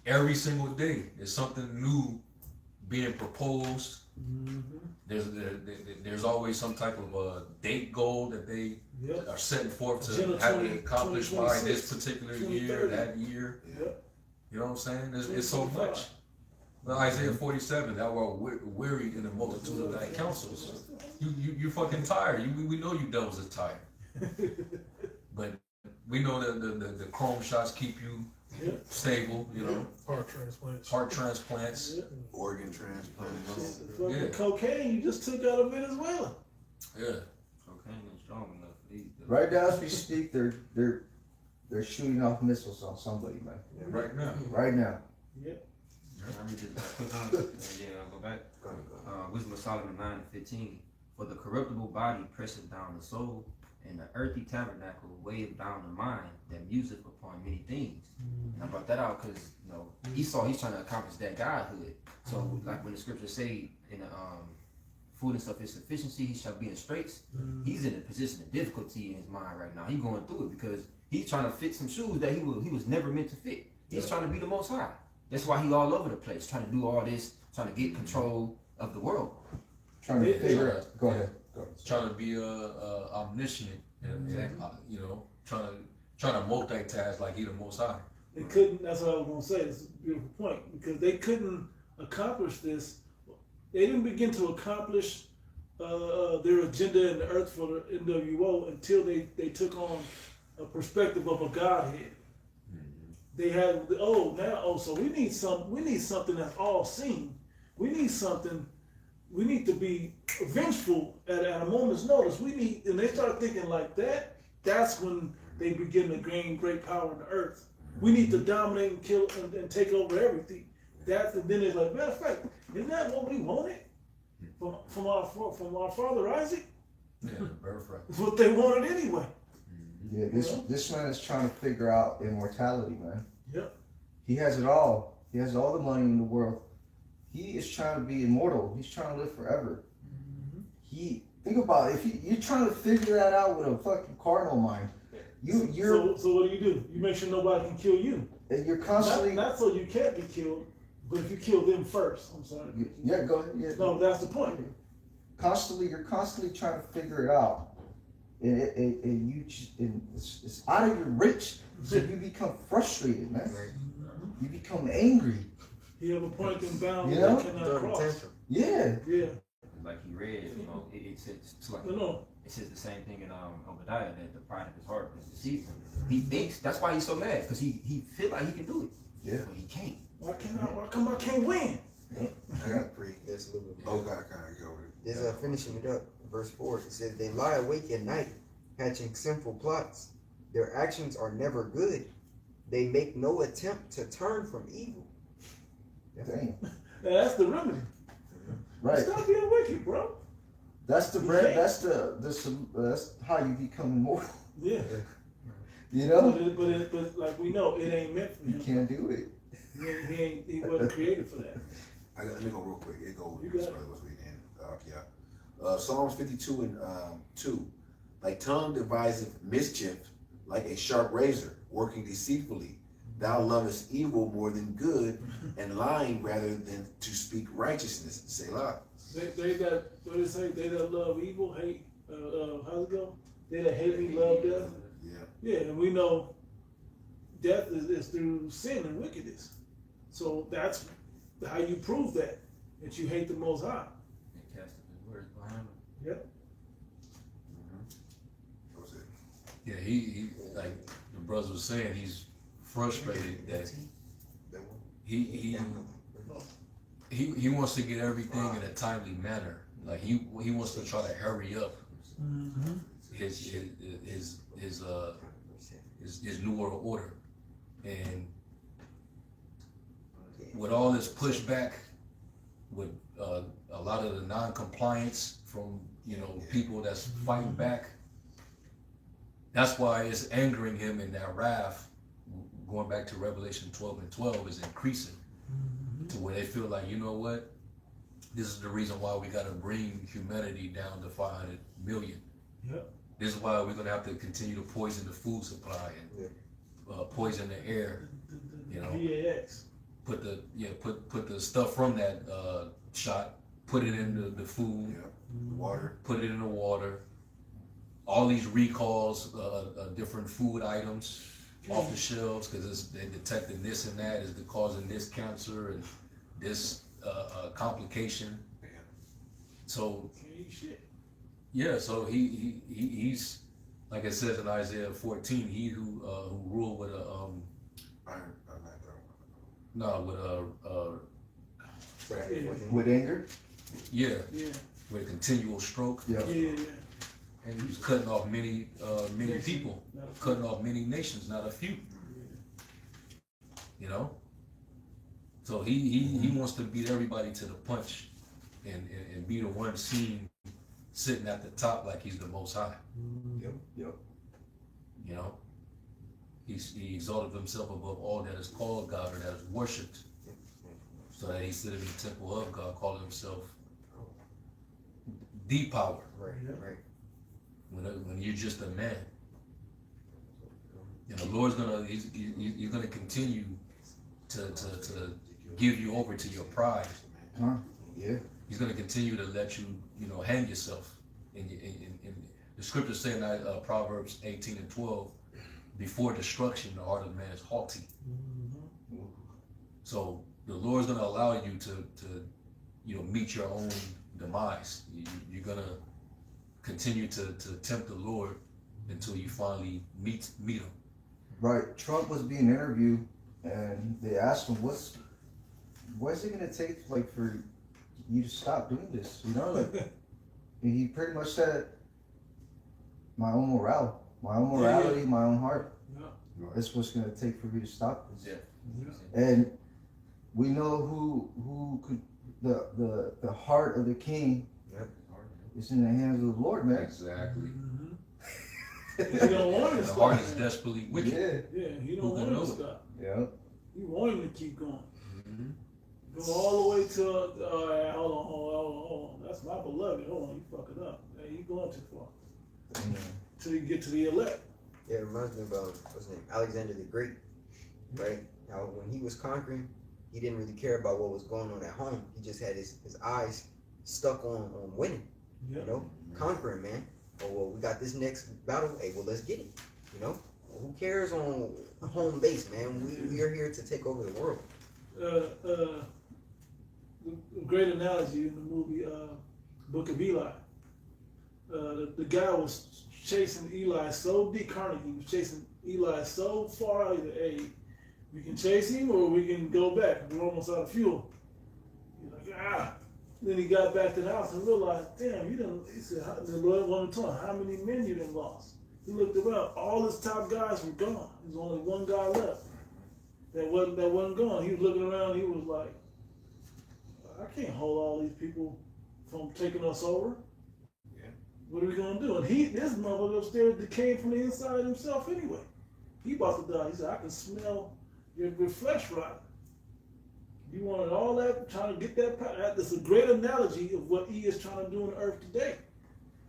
Speaker 3: every single day there's something new being proposed. There's always some type of date goal that they are setting forth to
Speaker 1: Agenda
Speaker 3: have
Speaker 1: 20
Speaker 3: it accomplished by this
Speaker 1: 2026,
Speaker 3: particular
Speaker 1: 2030.
Speaker 3: year, that year.
Speaker 1: Yep.
Speaker 3: You know what I'm saying? It's so
Speaker 1: 2025.
Speaker 3: much. Well, Isaiah 47, that were weary in the multitude of thy counsels. You fucking tired. We know you devils are tired. But we know that the chrome shots keep you stable, you know. Heart transplants.
Speaker 2: Organ transplants.
Speaker 1: Fucking cocaine you just took out of Venezuela.
Speaker 3: Yeah.
Speaker 5: Cocaine ain't strong enough for these.
Speaker 6: Right now as we speak, they're shooting off missiles on somebody, man.
Speaker 3: Right now.
Speaker 6: Right now.
Speaker 1: Yep.
Speaker 5: I read this. I'll go back. Wisdom of Solomon 9:15. For the corruptible body presseth down the soul, and the earthy tabernacle weigheth down the mind that museth upon many things. And I brought that out because Esau, he's trying to accomplish that godhood. So like when the scriptures say in the fullness of his sufficiency he shall be in straits, he's in a position of difficulty in his mind right now. He's going through it because he's trying to fit some shoes that he was never meant to fit. He's trying to be the Most High. That's why he all over the place, trying to do all this, trying to get control of the world.
Speaker 6: Trying to figure out. Go ahead.
Speaker 3: Trying to be omniscient, and trying to multitask like he the Most High.
Speaker 1: They couldn't. That's what I was gonna say. It's a beautiful point because they couldn't accomplish this. They didn't begin to accomplish their agenda in the earth for the NWO until they took on a perspective of a Godhead. They had so we need something that's all seen. We need to be vengeful at a moment's notice. And they start thinking like that. That's when they begin to gain great power in the earth. We need to dominate and kill and take over everything. And then it's like, matter of fact, isn't that what we wanted from our father Isaac?
Speaker 3: Yeah, birthright.
Speaker 1: It's what they wanted anyway.
Speaker 6: Yeah, this man is trying to figure out immortality, man.
Speaker 1: Yep.
Speaker 6: He has it all. He has all the money in the world. He is trying to be immortal. He's trying to live forever. Think about it. If you're trying to figure that out with a fucking carnal mind, you're
Speaker 1: so what do? You make sure nobody can kill you.
Speaker 6: you're constantly
Speaker 1: Not so you can't be killed, but if you kill them first. I'm sorry.
Speaker 6: Yeah, go ahead. Yeah.
Speaker 1: No, that's the point.
Speaker 6: You're constantly trying to figure it out, and it's out of your reach. So you become frustrated, man. You become angry.
Speaker 1: You have a point and bound
Speaker 6: You know?
Speaker 1: that cannot cross.
Speaker 6: Yeah.
Speaker 1: Yeah.
Speaker 5: Like he read, it says it's like
Speaker 1: No.
Speaker 5: it says the same thing in Obadiah that the pride of his heart is deceiving him. He thinks that's why he's so mad because he feel like he can do it.
Speaker 6: Yeah.
Speaker 5: But he can't.
Speaker 1: Why come I can't win?
Speaker 2: I got three.
Speaker 8: That's a little bit.
Speaker 2: Oh, God, go over it.
Speaker 8: There's finishing it up. Verse 4. It says, they lie awake at night, hatching sinful plots. Their actions are never good. They make no attempt to turn from evil.
Speaker 6: Dang.
Speaker 1: That's the remedy.
Speaker 6: Right.
Speaker 1: Stop being wicked, bro.
Speaker 6: That's the
Speaker 1: You
Speaker 6: bread.
Speaker 1: can't.
Speaker 6: That's how you become immortal.
Speaker 1: Yeah.
Speaker 6: You know.
Speaker 1: But like we know, it ain't meant for
Speaker 6: You
Speaker 1: him.
Speaker 6: can't do it.
Speaker 1: He wasn't created for that.
Speaker 2: Let me go real quick. It goes.
Speaker 1: You got it.
Speaker 2: Psalms 52 and 2. Thy tongue deviseth mischief like a sharp razor, working deceitfully. Thou lovest evil more than good, and lying rather than to speak righteousness. Selah.
Speaker 1: They that what they say? They that love evil hate. How's it go? They that hate me love death.
Speaker 2: Yeah.
Speaker 1: Yeah, and we know death is through sin and wickedness. So that's how you prove that you hate the Most High.
Speaker 5: And casting his words behind him.
Speaker 1: Yep.
Speaker 2: That was it.
Speaker 3: Yeah, he like the brothers was saying, he's frustrated that he wants to get everything in a timely manner. Like he wants to try to hurry up his new world order, and with all this pushback, with a lot of the non-compliance from people that's fighting back. That's why it's angering him, and that wrath, going back to Revelation 12:12, is increasing to where they feel like, you know what? This is the reason why we got to bring humanity down to 500 million.
Speaker 1: Yep.
Speaker 3: This is why we're going to have to continue to poison the food supply and poison the air. You know,
Speaker 1: VAX.
Speaker 3: put the stuff from that shot, put it in the food,
Speaker 2: Water.
Speaker 3: put it in the water. All these recalls, different food items off the shelves because they detecting this and that is causing this cancer and this complication. So
Speaker 1: Can't eat shit.
Speaker 3: yeah, so he's like it says in Isaiah 14, he who ruled with a
Speaker 6: With anger?
Speaker 3: yeah,
Speaker 1: Yeah.
Speaker 3: with a continual stroke.
Speaker 6: Yeah.
Speaker 1: Yeah.
Speaker 3: And he was cutting off many people,
Speaker 1: Not a few.
Speaker 3: cutting off many nations, not a few. You know? So he wants to beat everybody to the punch and be the one seen sitting at the top like he's the most high.
Speaker 6: Yep.
Speaker 3: You know? He exalted himself above all that is called God or that is worshipped. So that he stood in the temple of God, calling himself the power.
Speaker 8: Right,
Speaker 1: Yeah.
Speaker 8: right.
Speaker 3: When you're just a man. And the Lord's he's gonna continue to give you over to your pride.
Speaker 6: Huh? Yeah.
Speaker 3: He's gonna continue to let you, hang yourself. In the scriptures say in Proverbs 18:12, before destruction, the heart of man is haughty.
Speaker 1: Mm-hmm.
Speaker 3: So the Lord's gonna allow you to meet your own demise. You're gonna continue to tempt the Lord until you finally meet him.
Speaker 6: Right. Trump was being interviewed, and they asked him, "What's it gonna take, like, for you to stop doing this?" And he pretty much said, "My own morality, my own heart.
Speaker 1: Yeah.
Speaker 6: That's what's gonna take for me to stop this."
Speaker 5: Yeah.
Speaker 6: And we know who could the heart of the king is in the hands of the Lord, man.
Speaker 3: Exactly.
Speaker 1: Mm-hmm. He don't want him to
Speaker 3: The
Speaker 1: stop.
Speaker 3: heart is desperately wicked.
Speaker 6: Yeah.
Speaker 1: Yeah, he don't
Speaker 3: Who
Speaker 1: want
Speaker 3: can
Speaker 1: him to
Speaker 3: know it?
Speaker 1: stop.
Speaker 6: Yeah.
Speaker 1: He want him to keep going.
Speaker 3: Mm-hmm.
Speaker 1: Go all the way to, hold on. That's my beloved. Hold on, you fucking up. Hey, you going too far. Till you get to the elect.
Speaker 8: Yeah, it reminds me about what's his name, Alexander the Great, right? Now, when he was conquering, he didn't really care about what was going on at home. He just had his eyes stuck on winning,
Speaker 1: Yeah.
Speaker 8: conquering, man. Oh, well, we got this next battle. Hey, well, let's get it. Who cares on home base, man? We are here to take over the world.
Speaker 1: The great analogy in the movie Book of Eli. The guy was chasing Eli so deep, Carnegie was chasing Eli so far out that, hey, we can chase him or we can go back. We're almost out of fuel. He's like, ah. Then he got back to the house and realized, damn, he said, the Lord wanted to tell him, how many men you done lost? He looked around, all his top guys were gone. There's only one guy left that wasn't gone. He was looking around, he was like, I can't hold all these people from taking us over.
Speaker 2: Yeah.
Speaker 1: What are we gonna do? And this motherfucker upstairs decayed from the inside himself anyway. He about to die. He said, I can smell your flesh rotting. You wanted all that, trying to get that power. That's a great analogy of what he is trying to do on the earth today.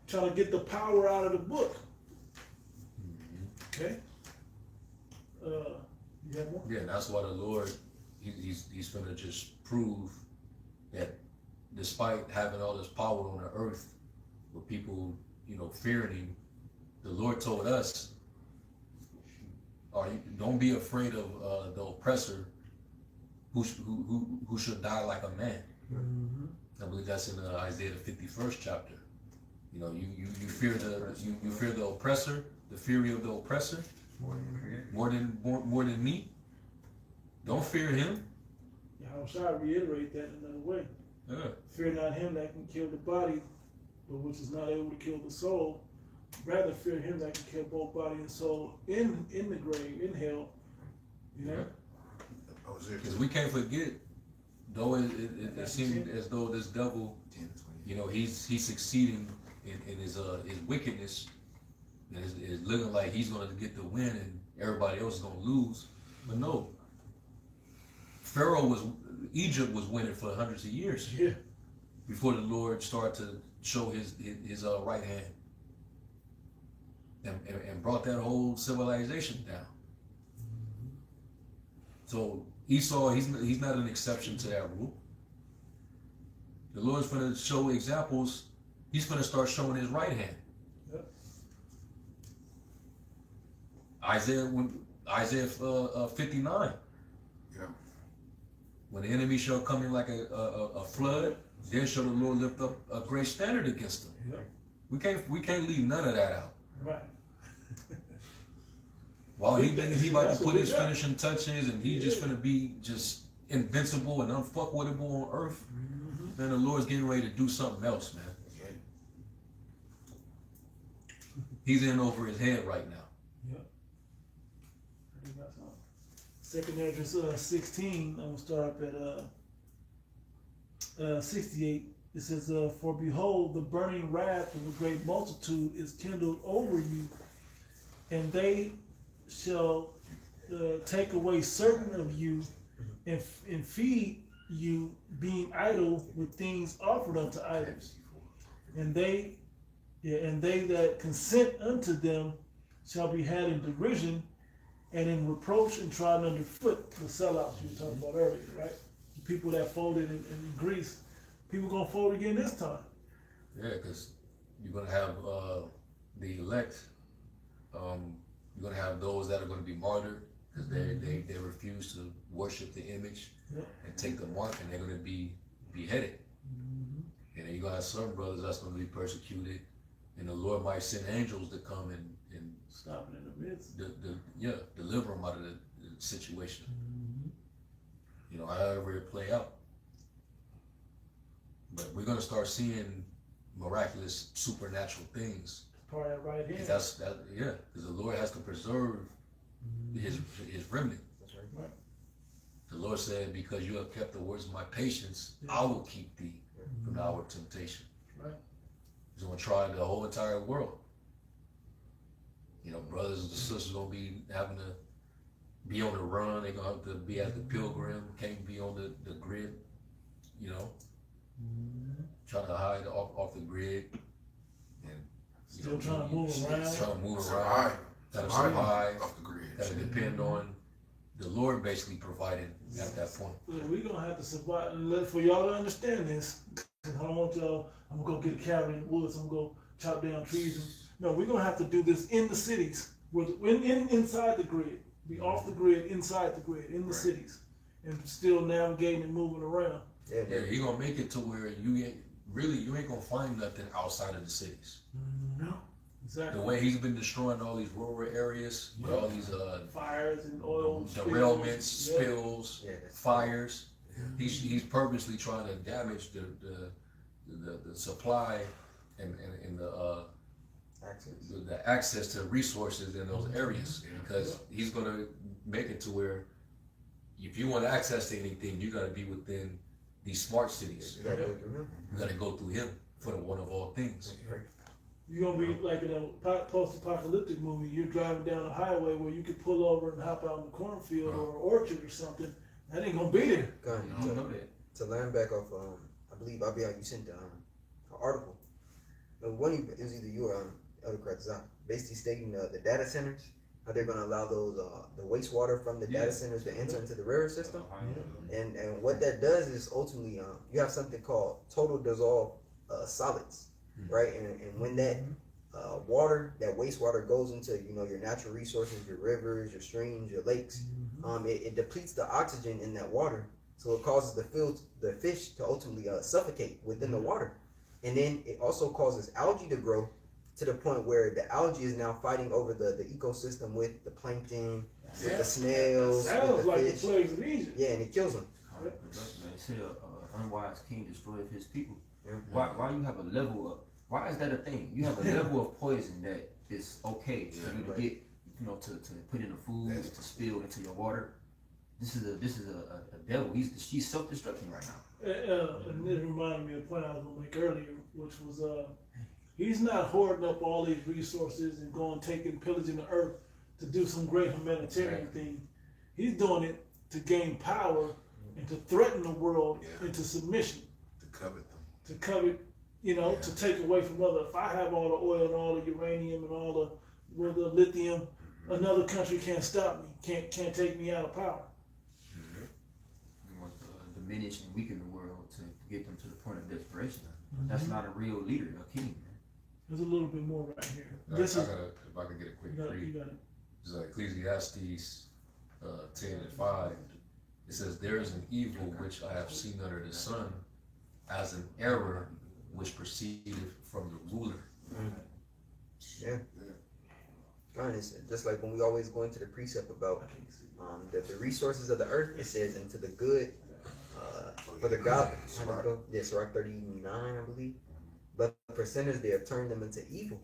Speaker 1: Trying to get the power out of the book. Okay? You have more?
Speaker 3: Yeah, and that's why the Lord, he's gonna just prove that despite having all this power on the earth, with people, fearing him, the Lord told us, don't be afraid of the oppressor who should die like a man.
Speaker 1: Mm-hmm.
Speaker 3: I believe that's in Isaiah the 51st chapter. You fear the oppressor, the fury of the oppressor, more than me. Don't fear him.
Speaker 1: Yeah, I'm sorry to reiterate that in another way.
Speaker 3: Yeah.
Speaker 1: Fear not him that can kill the body, but which is not able to kill the soul. Rather fear him that can kill both body and soul in the grave, in hell.
Speaker 3: Because we can't forget, though it seems as though this devil, he's succeeding in his wickedness, and it's looking like he's going to get the win and everybody else is going to lose. But no, Egypt was winning for hundreds of years before the Lord started to show his right hand and brought that whole civilization down. So Esau, he's not an exception to that rule. The Lord's going to show examples. He's going to start showing his right hand.
Speaker 1: Yep.
Speaker 3: Isaiah 59.
Speaker 2: Yeah.
Speaker 3: When the enemy shall come in like a flood, then shall the Lord lift up a great standard against them.
Speaker 1: Yep.
Speaker 3: We can't leave none of that out.
Speaker 1: Right.
Speaker 3: While he about
Speaker 1: That's
Speaker 3: to
Speaker 1: what
Speaker 3: put
Speaker 1: we
Speaker 3: his
Speaker 1: got.
Speaker 3: finishing touches, and he's just gonna be just invincible and unfuckwittable on earth. Man, the Lord's getting ready to do something else, man. He's in over his head right now.
Speaker 1: Yep. Second Ezra 16. I'm gonna start up at 68. It says, "For behold, the burning wrath of a great multitude is kindled over you, and they shall take away certain of you, and feed you, being idle with things offered unto idols. And they that consent unto them shall be had in derision, and in reproach and trodden under foot." The sellouts you were talking about earlier, right? The people that folded in Greece, people gonna fold again this time.
Speaker 3: Yeah, because you're gonna have the elect. You're gonna have those that are gonna be martyred because they refuse to worship the image and take the mark, and they're gonna be beheaded. And then you're gonna have some brothers that's gonna be persecuted, and the Lord might send angels to come and
Speaker 1: Stop it in the midst.
Speaker 3: deliver them out of the situation. You know, however it play out. But we're gonna start seeing miraculous, supernatural things.
Speaker 1: Part of that right hand.
Speaker 3: Because the Lord has to preserve his remnant.
Speaker 8: That's right.
Speaker 1: Right.
Speaker 3: The Lord said, "Because you have kept the words of my patience, I will keep thee from the hour of temptation."
Speaker 1: Right.
Speaker 3: He's gonna try the whole entire world. You know, brothers and sisters gonna be having to be on the run. They're gonna have to be at the pilgrim, can't be on the grid. You know, trying to hide off the grid, and
Speaker 1: Still trying to move around.
Speaker 3: Trying to move around.
Speaker 2: Survive.
Speaker 3: Gotta
Speaker 2: Survive
Speaker 3: survive.
Speaker 2: off the grid.
Speaker 3: Gotta depend on the Lord basically providing at that point.
Speaker 1: We're gonna have to survive. And for y'all to understand this, 'cause I don't want y'all, I'm gonna go get a cabin in the woods, I'm gonna go chop down trees. No, we're gonna have to do this in the cities, inside the grid. Be off the grid, inside the grid, in the cities, and still navigating and moving around.
Speaker 8: Yeah,
Speaker 3: Yeah, he gonna make it to where you ain't gonna find nothing outside of the cities.
Speaker 1: No, exactly.
Speaker 3: The way he's been destroying all these rural areas with all these
Speaker 1: Fires and oil
Speaker 3: derailments,
Speaker 1: spills.
Speaker 3: spills,
Speaker 8: Yeah, that's-
Speaker 3: fires. He's purposely trying to damage the supply and
Speaker 8: access.
Speaker 3: the access to resources in those areas, because he's gonna make it to where if you want access to anything, you gotta be within these smart cities.
Speaker 8: You gotta go through him.
Speaker 3: You gotta go through him for the one of all things.
Speaker 1: You're gonna be like in a post-apocalyptic movie. You're driving down a highway where you could pull over and hop out in the cornfield or orchard or something. That ain't gonna be there.
Speaker 8: Gun,
Speaker 3: You don't know that.
Speaker 8: to land back off, I believe Abia, you sent an article. One it was either you or Elder Kratazan, basically stating the data centers, how they're going to allow those the wastewater from the data centers to enter into the river system, and what that does is ultimately you have something called total dissolved solids, right? And when that that wastewater goes into your natural resources, your rivers, your streams, your lakes, it depletes the oxygen in that water, so it causes the fish to ultimately suffocate within the water, and then it also causes algae to grow to the point where the algae is now fighting over the ecosystem with the plankton, with the snails,
Speaker 1: Sounds
Speaker 8: with the
Speaker 1: like
Speaker 8: fish.
Speaker 1: the plagues of Egypt.
Speaker 8: Yeah, and it kills them.
Speaker 5: They say an unwise king destroyed his people.
Speaker 8: Yeah.
Speaker 5: Why you have a level of, why is that a thing? You have a level of poison that is okay for you to get, to put in the food, to spill into your water. This is a devil. She's self-destructing right now.
Speaker 1: And it reminded me of a point I was gonna make earlier, which was he's not hoarding up all these resources and going taking pillaging the earth to do some great humanitarian thing. He's doing it to gain power and to threaten the world into submission.
Speaker 2: To covet them.
Speaker 1: To covet, to take away from other. If I have all the oil and all the uranium and all the lithium, another country can't stop me, can't take me out of power.
Speaker 5: diminish and weaken the world to get them to the point of desperation. That's not a real leader, a king.
Speaker 1: There's a little bit more right here.
Speaker 3: If I could get a quick
Speaker 1: you
Speaker 3: read.
Speaker 1: got it.
Speaker 3: It's Ecclesiastes 10:5. It says, "There is an evil which I have seen under the sun, as an error which proceeded from the ruler."
Speaker 8: Yeah. Fine, it's just like when we always go into the precept about the resources of the earth. It says, "Into the good, for the godly." Yes, Sirach 39, I believe. But for sinners, they have turned them into evil,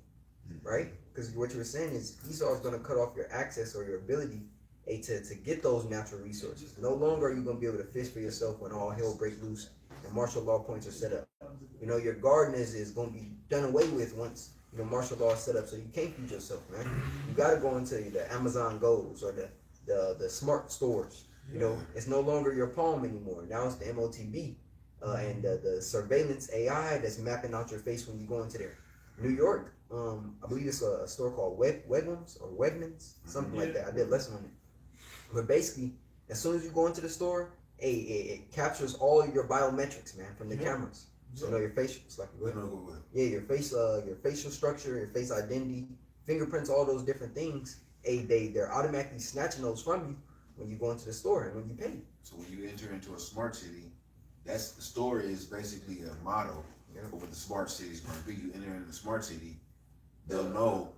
Speaker 8: right? Because what you were saying is Esau is going to cut off your access or your ability to get those natural resources. No longer are you going to be able to fish for yourself when all hell breaks loose and martial law points are set up. You know, your garden is going to be done away with once, you know, martial law is set up, so you can't feed yourself, man. You got to go into the Amazon Goes or the smart stores. You know, it's no longer your palm anymore. Now it's the MOTB and the surveillance AI that's mapping out your face when you go into there. New York, I believe it's a store called Wegmans or Wegmans, something like that. I did a lesson on it. But basically, as soon as you go into the store, it captures all your biometrics, man, from the cameras. So you know your facial, it's like your facial structure, your face identity, fingerprints, all those different things. They're automatically snatching those from you when you go into the store and when you pay.
Speaker 2: So when you enter into a smart city, the store is basically a model for what the smart city is going to be. You enter into the smart city, they'll know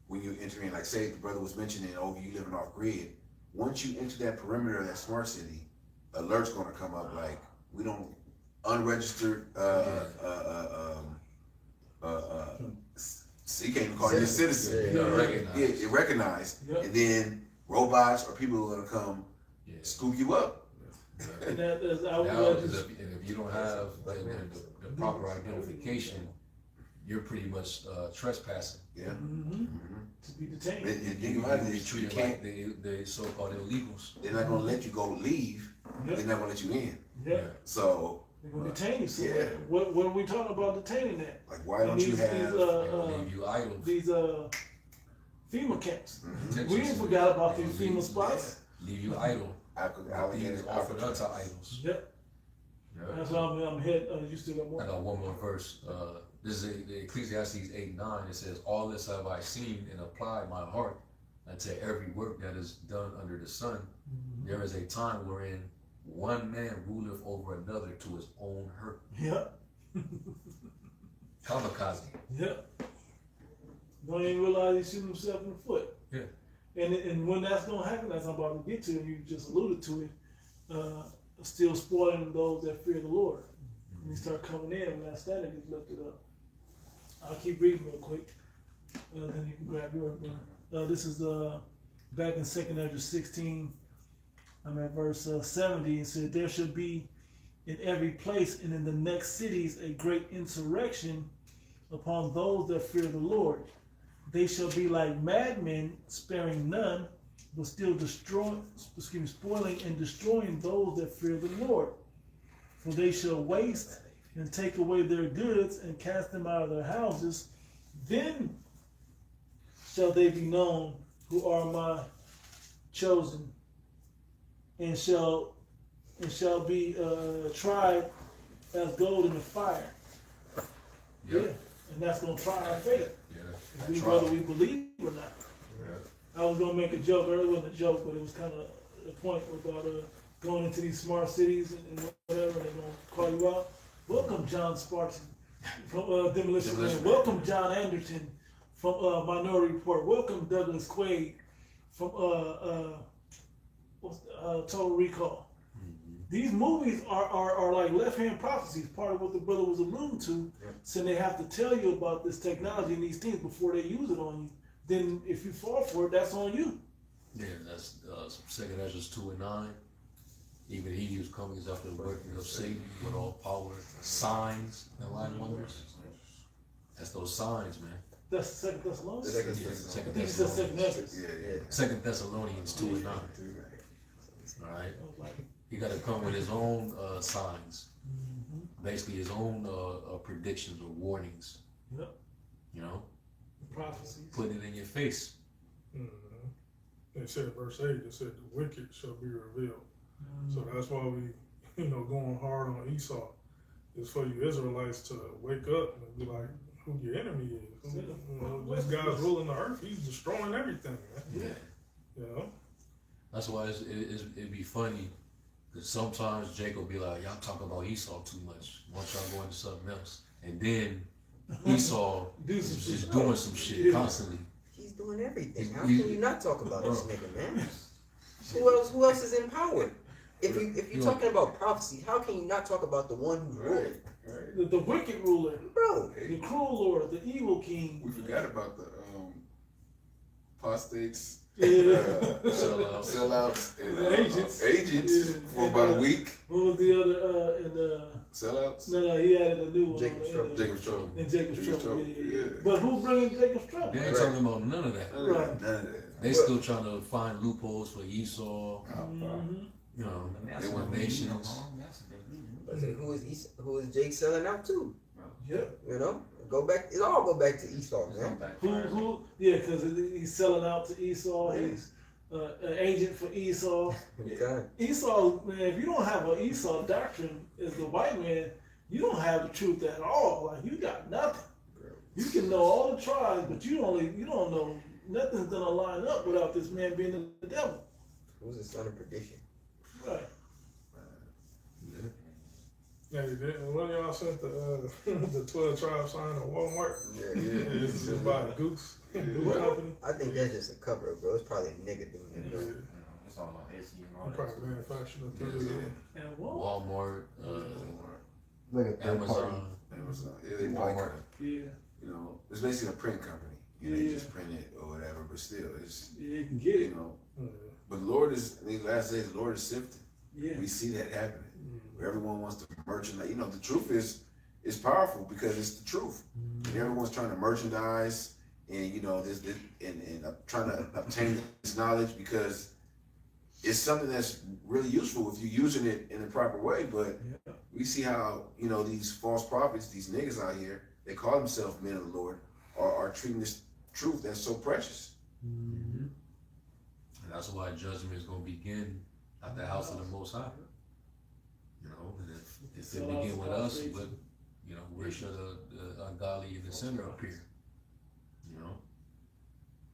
Speaker 2: when you enter in. Like say the brother was mentioning, you living off grid. Once you enter that perimeter of that smart city, alerts going to come up like we don't unregistered. So you can't even call you a citizen. It recognized, and then robots or people are gonna come scoop you up.
Speaker 1: And if
Speaker 3: you don't have the proper identification, you're pretty much trespassing.
Speaker 2: Yeah.
Speaker 1: To be detained.
Speaker 2: And think about it,
Speaker 3: They treat you like the so-called illegals.
Speaker 2: They're not gonna let you go leave. They're not gonna let you in.
Speaker 1: Yeah.
Speaker 2: So
Speaker 1: they're gonna detain you. So what are we talking about detaining at?
Speaker 2: like why don't you have
Speaker 3: leave you idle?
Speaker 1: These FEMA camps. We ain't forgot about these FEMA spots.
Speaker 3: Leave you idle. These offered unto idols.
Speaker 1: Yep. That's why I'm head. You still got more.
Speaker 3: I got one more verse. This is the Ecclesiastes 8:9. It says, "All this have I seen and applied my heart unto every work that is done under the sun. There is a time wherein one man ruleth over another to his own hurt."
Speaker 1: Yep.
Speaker 3: Kamikaze.
Speaker 1: Yep. Don't even realize he shooting himself in the foot.
Speaker 3: Yeah.
Speaker 1: And when that's gonna happen, that's I'm about to get to, and you just alluded to it. Still spoiling those that fear the Lord. When you start coming in, when that standard gets lifted up. I'll keep reading real quick. Then you can grab yours. This is back in 2nd Ezra 16. I'm at verse 70. It said, "There shall be in every place and in the next cities a great insurrection upon those that fear the Lord. They shall be like madmen, sparing none, but still spoiling and destroying those that fear the Lord. For they shall waste and take away their goods and cast them out of their houses. Then shall they be known who are my chosen, and shall be tried as gold in the fire."
Speaker 3: Yep.
Speaker 1: Yeah, and that's gonna try our faith.
Speaker 3: Yeah.
Speaker 1: Whether we believe or not. I was gonna make a joke earlier, it wasn't a joke, but it was kind of a point about going into these smart cities and whatever, and they're gonna call you out. Welcome, John Spartan from Demolition Man. Welcome, John Anderton from Minority Report. Welcome, Douglas Quaid from Total Recall. These movies are like left-hand prophecies, part of what the brother was alluding to, saying they have to tell you about this technology and these things before they use it on you. Then if you fall for it, that's on you.
Speaker 3: Yeah, that's 2nd Ezra 2:9. Even he was coming after the working of Satan with all power, signs, and lying wonders. That's those signs, man.
Speaker 1: That's 2nd Thessalonians.
Speaker 3: Second
Speaker 1: This is the 2nd Ezra.
Speaker 2: Yeah.
Speaker 3: 2 Thessalonians 2:9. All right. He got to come with his own signs, basically his own predictions or warnings.
Speaker 1: Yep.
Speaker 3: You know,
Speaker 1: Prophecies.
Speaker 3: putting it in your face.
Speaker 4: It said verse 8, it said the wicked shall be revealed. So that's why we going hard on Esau. It's for you Israelites to wake up and be like, who your enemy is. This guy's ruling the earth. He's destroying everything, man.
Speaker 3: Yeah. That's why it'd be funny, because sometimes Jacob will be like, y'all talk about Esau too much. Once y'all go into something else. And then Esau is just doing some shit constantly.
Speaker 8: He's doing everything. How can you not talk about this nigga, man? Who else is in power? If you're talking about prophecy, how can you not talk about the one who's ruling?
Speaker 1: The wicked ruler,
Speaker 8: Bro.
Speaker 1: the cruel lord, the evil king.
Speaker 2: We forgot about the apostates, sellouts, and agents for about a week.
Speaker 1: What was the other
Speaker 2: Sellouts?
Speaker 1: No, he added a new one.
Speaker 8: Jacob's trouble.
Speaker 2: Jacob's trouble.
Speaker 1: And Jacob's trouble.
Speaker 2: Trouble.
Speaker 1: Yeah.
Speaker 2: Yeah.
Speaker 1: But who's bringing Jacob's trouble?
Speaker 3: They ain't talking about none of that.
Speaker 1: Right.
Speaker 2: None of that.
Speaker 3: They still trying to find loopholes for Esau.
Speaker 1: Mm-hmm.
Speaker 3: You know,
Speaker 2: They want
Speaker 3: nations.
Speaker 8: I said, who is Jake selling out to?
Speaker 1: Yep.
Speaker 8: You know? It all go back to Esau, man.
Speaker 1: Who? Yeah, because he's selling out to Esau.
Speaker 8: Yeah.
Speaker 1: He's an agent for Esau.
Speaker 8: Okay.
Speaker 1: Esau, man, if you don't have an Esau doctrine as the white man, you don't have the truth at all. Like, you got nothing. You can know all the tribes, but you don't know nothing's gonna line up without this man being the devil.
Speaker 8: Who's the son of perdition?
Speaker 1: Right.
Speaker 4: Yeah, one of y'all sent the 12 tribe sign on Walmart.
Speaker 8: Yeah.
Speaker 4: This is about a goose. Goose company.
Speaker 8: I think that's just a cover, bro. It's probably a nigga doing it, bro.
Speaker 5: It's all about Etsy and all
Speaker 4: I'm
Speaker 5: that.
Speaker 4: probably manufacturing it through there.
Speaker 1: And what?
Speaker 3: Walmart,
Speaker 6: Like a third party.
Speaker 3: Amazon.
Speaker 2: Yeah, they buy
Speaker 3: Walmart.
Speaker 1: Yeah.
Speaker 2: you know, it's basically a print company. You know, they just print it or whatever, but still, it's,
Speaker 1: Yeah, you can get
Speaker 2: you
Speaker 1: it.
Speaker 2: know. But the Lord is, in these last days, the Lord is sifting.
Speaker 1: Yeah.
Speaker 2: We see that happening. Where everyone wants to merchandise. You know, the truth is powerful because it's the truth. And everyone's trying to merchandise and, you know, trying to obtain this knowledge because it's something that's really useful if you're using it in the proper way. But we see how, you know, these false prophets, these niggas out here, they call themselves men of the Lord, are treating this truth that's so precious.
Speaker 3: And that's why judgment is going to begin at the house of the Most High. You know, and if it begin with us, but, you know, where should the ungodly in the sinner appear? You know,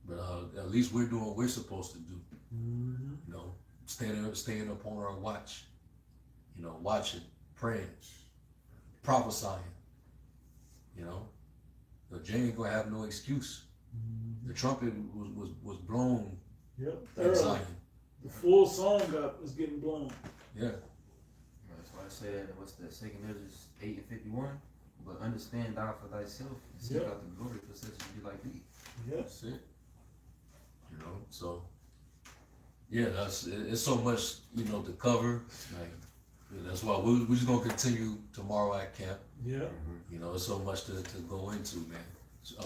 Speaker 3: but at least we're doing what we're supposed to do. You know, staying upon our watch. You know, watching, praying, prophesying. You know, Jay ain't gonna have no excuse. The trumpet was blown in Zion.
Speaker 1: The full song is getting blown.
Speaker 3: Yeah.
Speaker 5: That's why I say that, what's that, 2 Measures 8:51? But understand thou for thyself, and seek out the glory for such as be like thee.
Speaker 3: That's it. You know, so yeah, it's so much, you know, to cover. Like, that's why we're just gonna continue tomorrow at camp.
Speaker 1: Yeah.
Speaker 3: You know, there's so much to go into, man.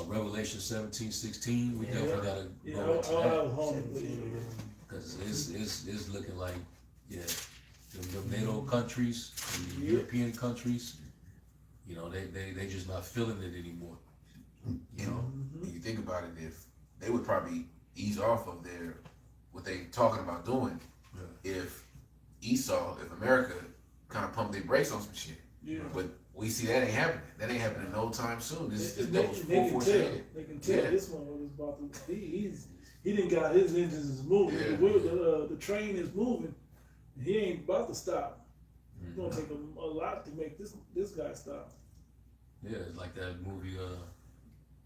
Speaker 3: Revelation 17:16, we definitely gotta go into that. Because it's looking like, the NATO countries, the European countries, you know, they just not feeling it anymore. You know?
Speaker 2: When you think about it, if they would probably ease off of what they talking about doing, if America kind of pumped their brakes on some shit.
Speaker 1: Yeah.
Speaker 2: But we see that ain't happening. That ain't happening no time soon. This
Speaker 1: They
Speaker 2: goes full
Speaker 1: can
Speaker 2: force
Speaker 1: tell.
Speaker 2: ahead.
Speaker 1: They can tell this one was about to. He didn't got his engines is moving. The train is moving. He ain't about to stop. It's gonna take a lot to make this guy stop.
Speaker 3: Yeah, it's like that movie.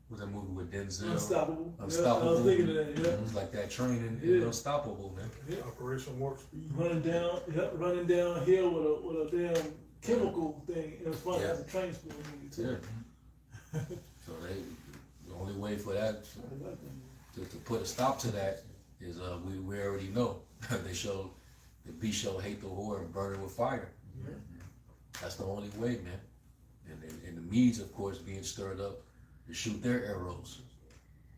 Speaker 3: What's that movie with Denzel?
Speaker 1: Unstoppable.
Speaker 3: Unstoppable.
Speaker 1: I was thinking of that. Yeah.
Speaker 3: It's like that train in Unstoppable, man.
Speaker 4: Operation Warp Speed.
Speaker 1: Running downhill with a damn chemical thing. It was funny. That's a train school movie too.
Speaker 3: Yeah. So the only way for that to put a stop to that is we already know the beast shall hate the whore and burn it with fire. Yeah. That's the only way, man. And the Medes, of course, being stirred up to shoot their arrows.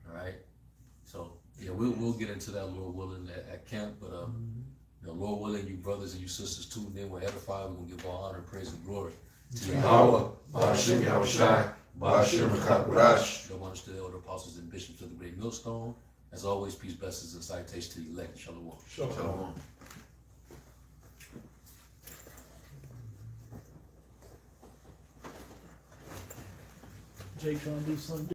Speaker 3: All right. So yeah, we'll get into that, Lord willing, at camp. But you know, Lord willing, you brothers and you sisters tuned in, we're edified. We're gonna give all honor, praise, and glory to
Speaker 2: Yahweh, Ba'ashem Yahushai, Ba'ashem Chakurash.
Speaker 3: the ones to the elder apostles and bishops of the great millstone. As always, peace, blessings, and salutations to the elect. Shalom.
Speaker 2: Shalom.
Speaker 1: Jay trying to do something.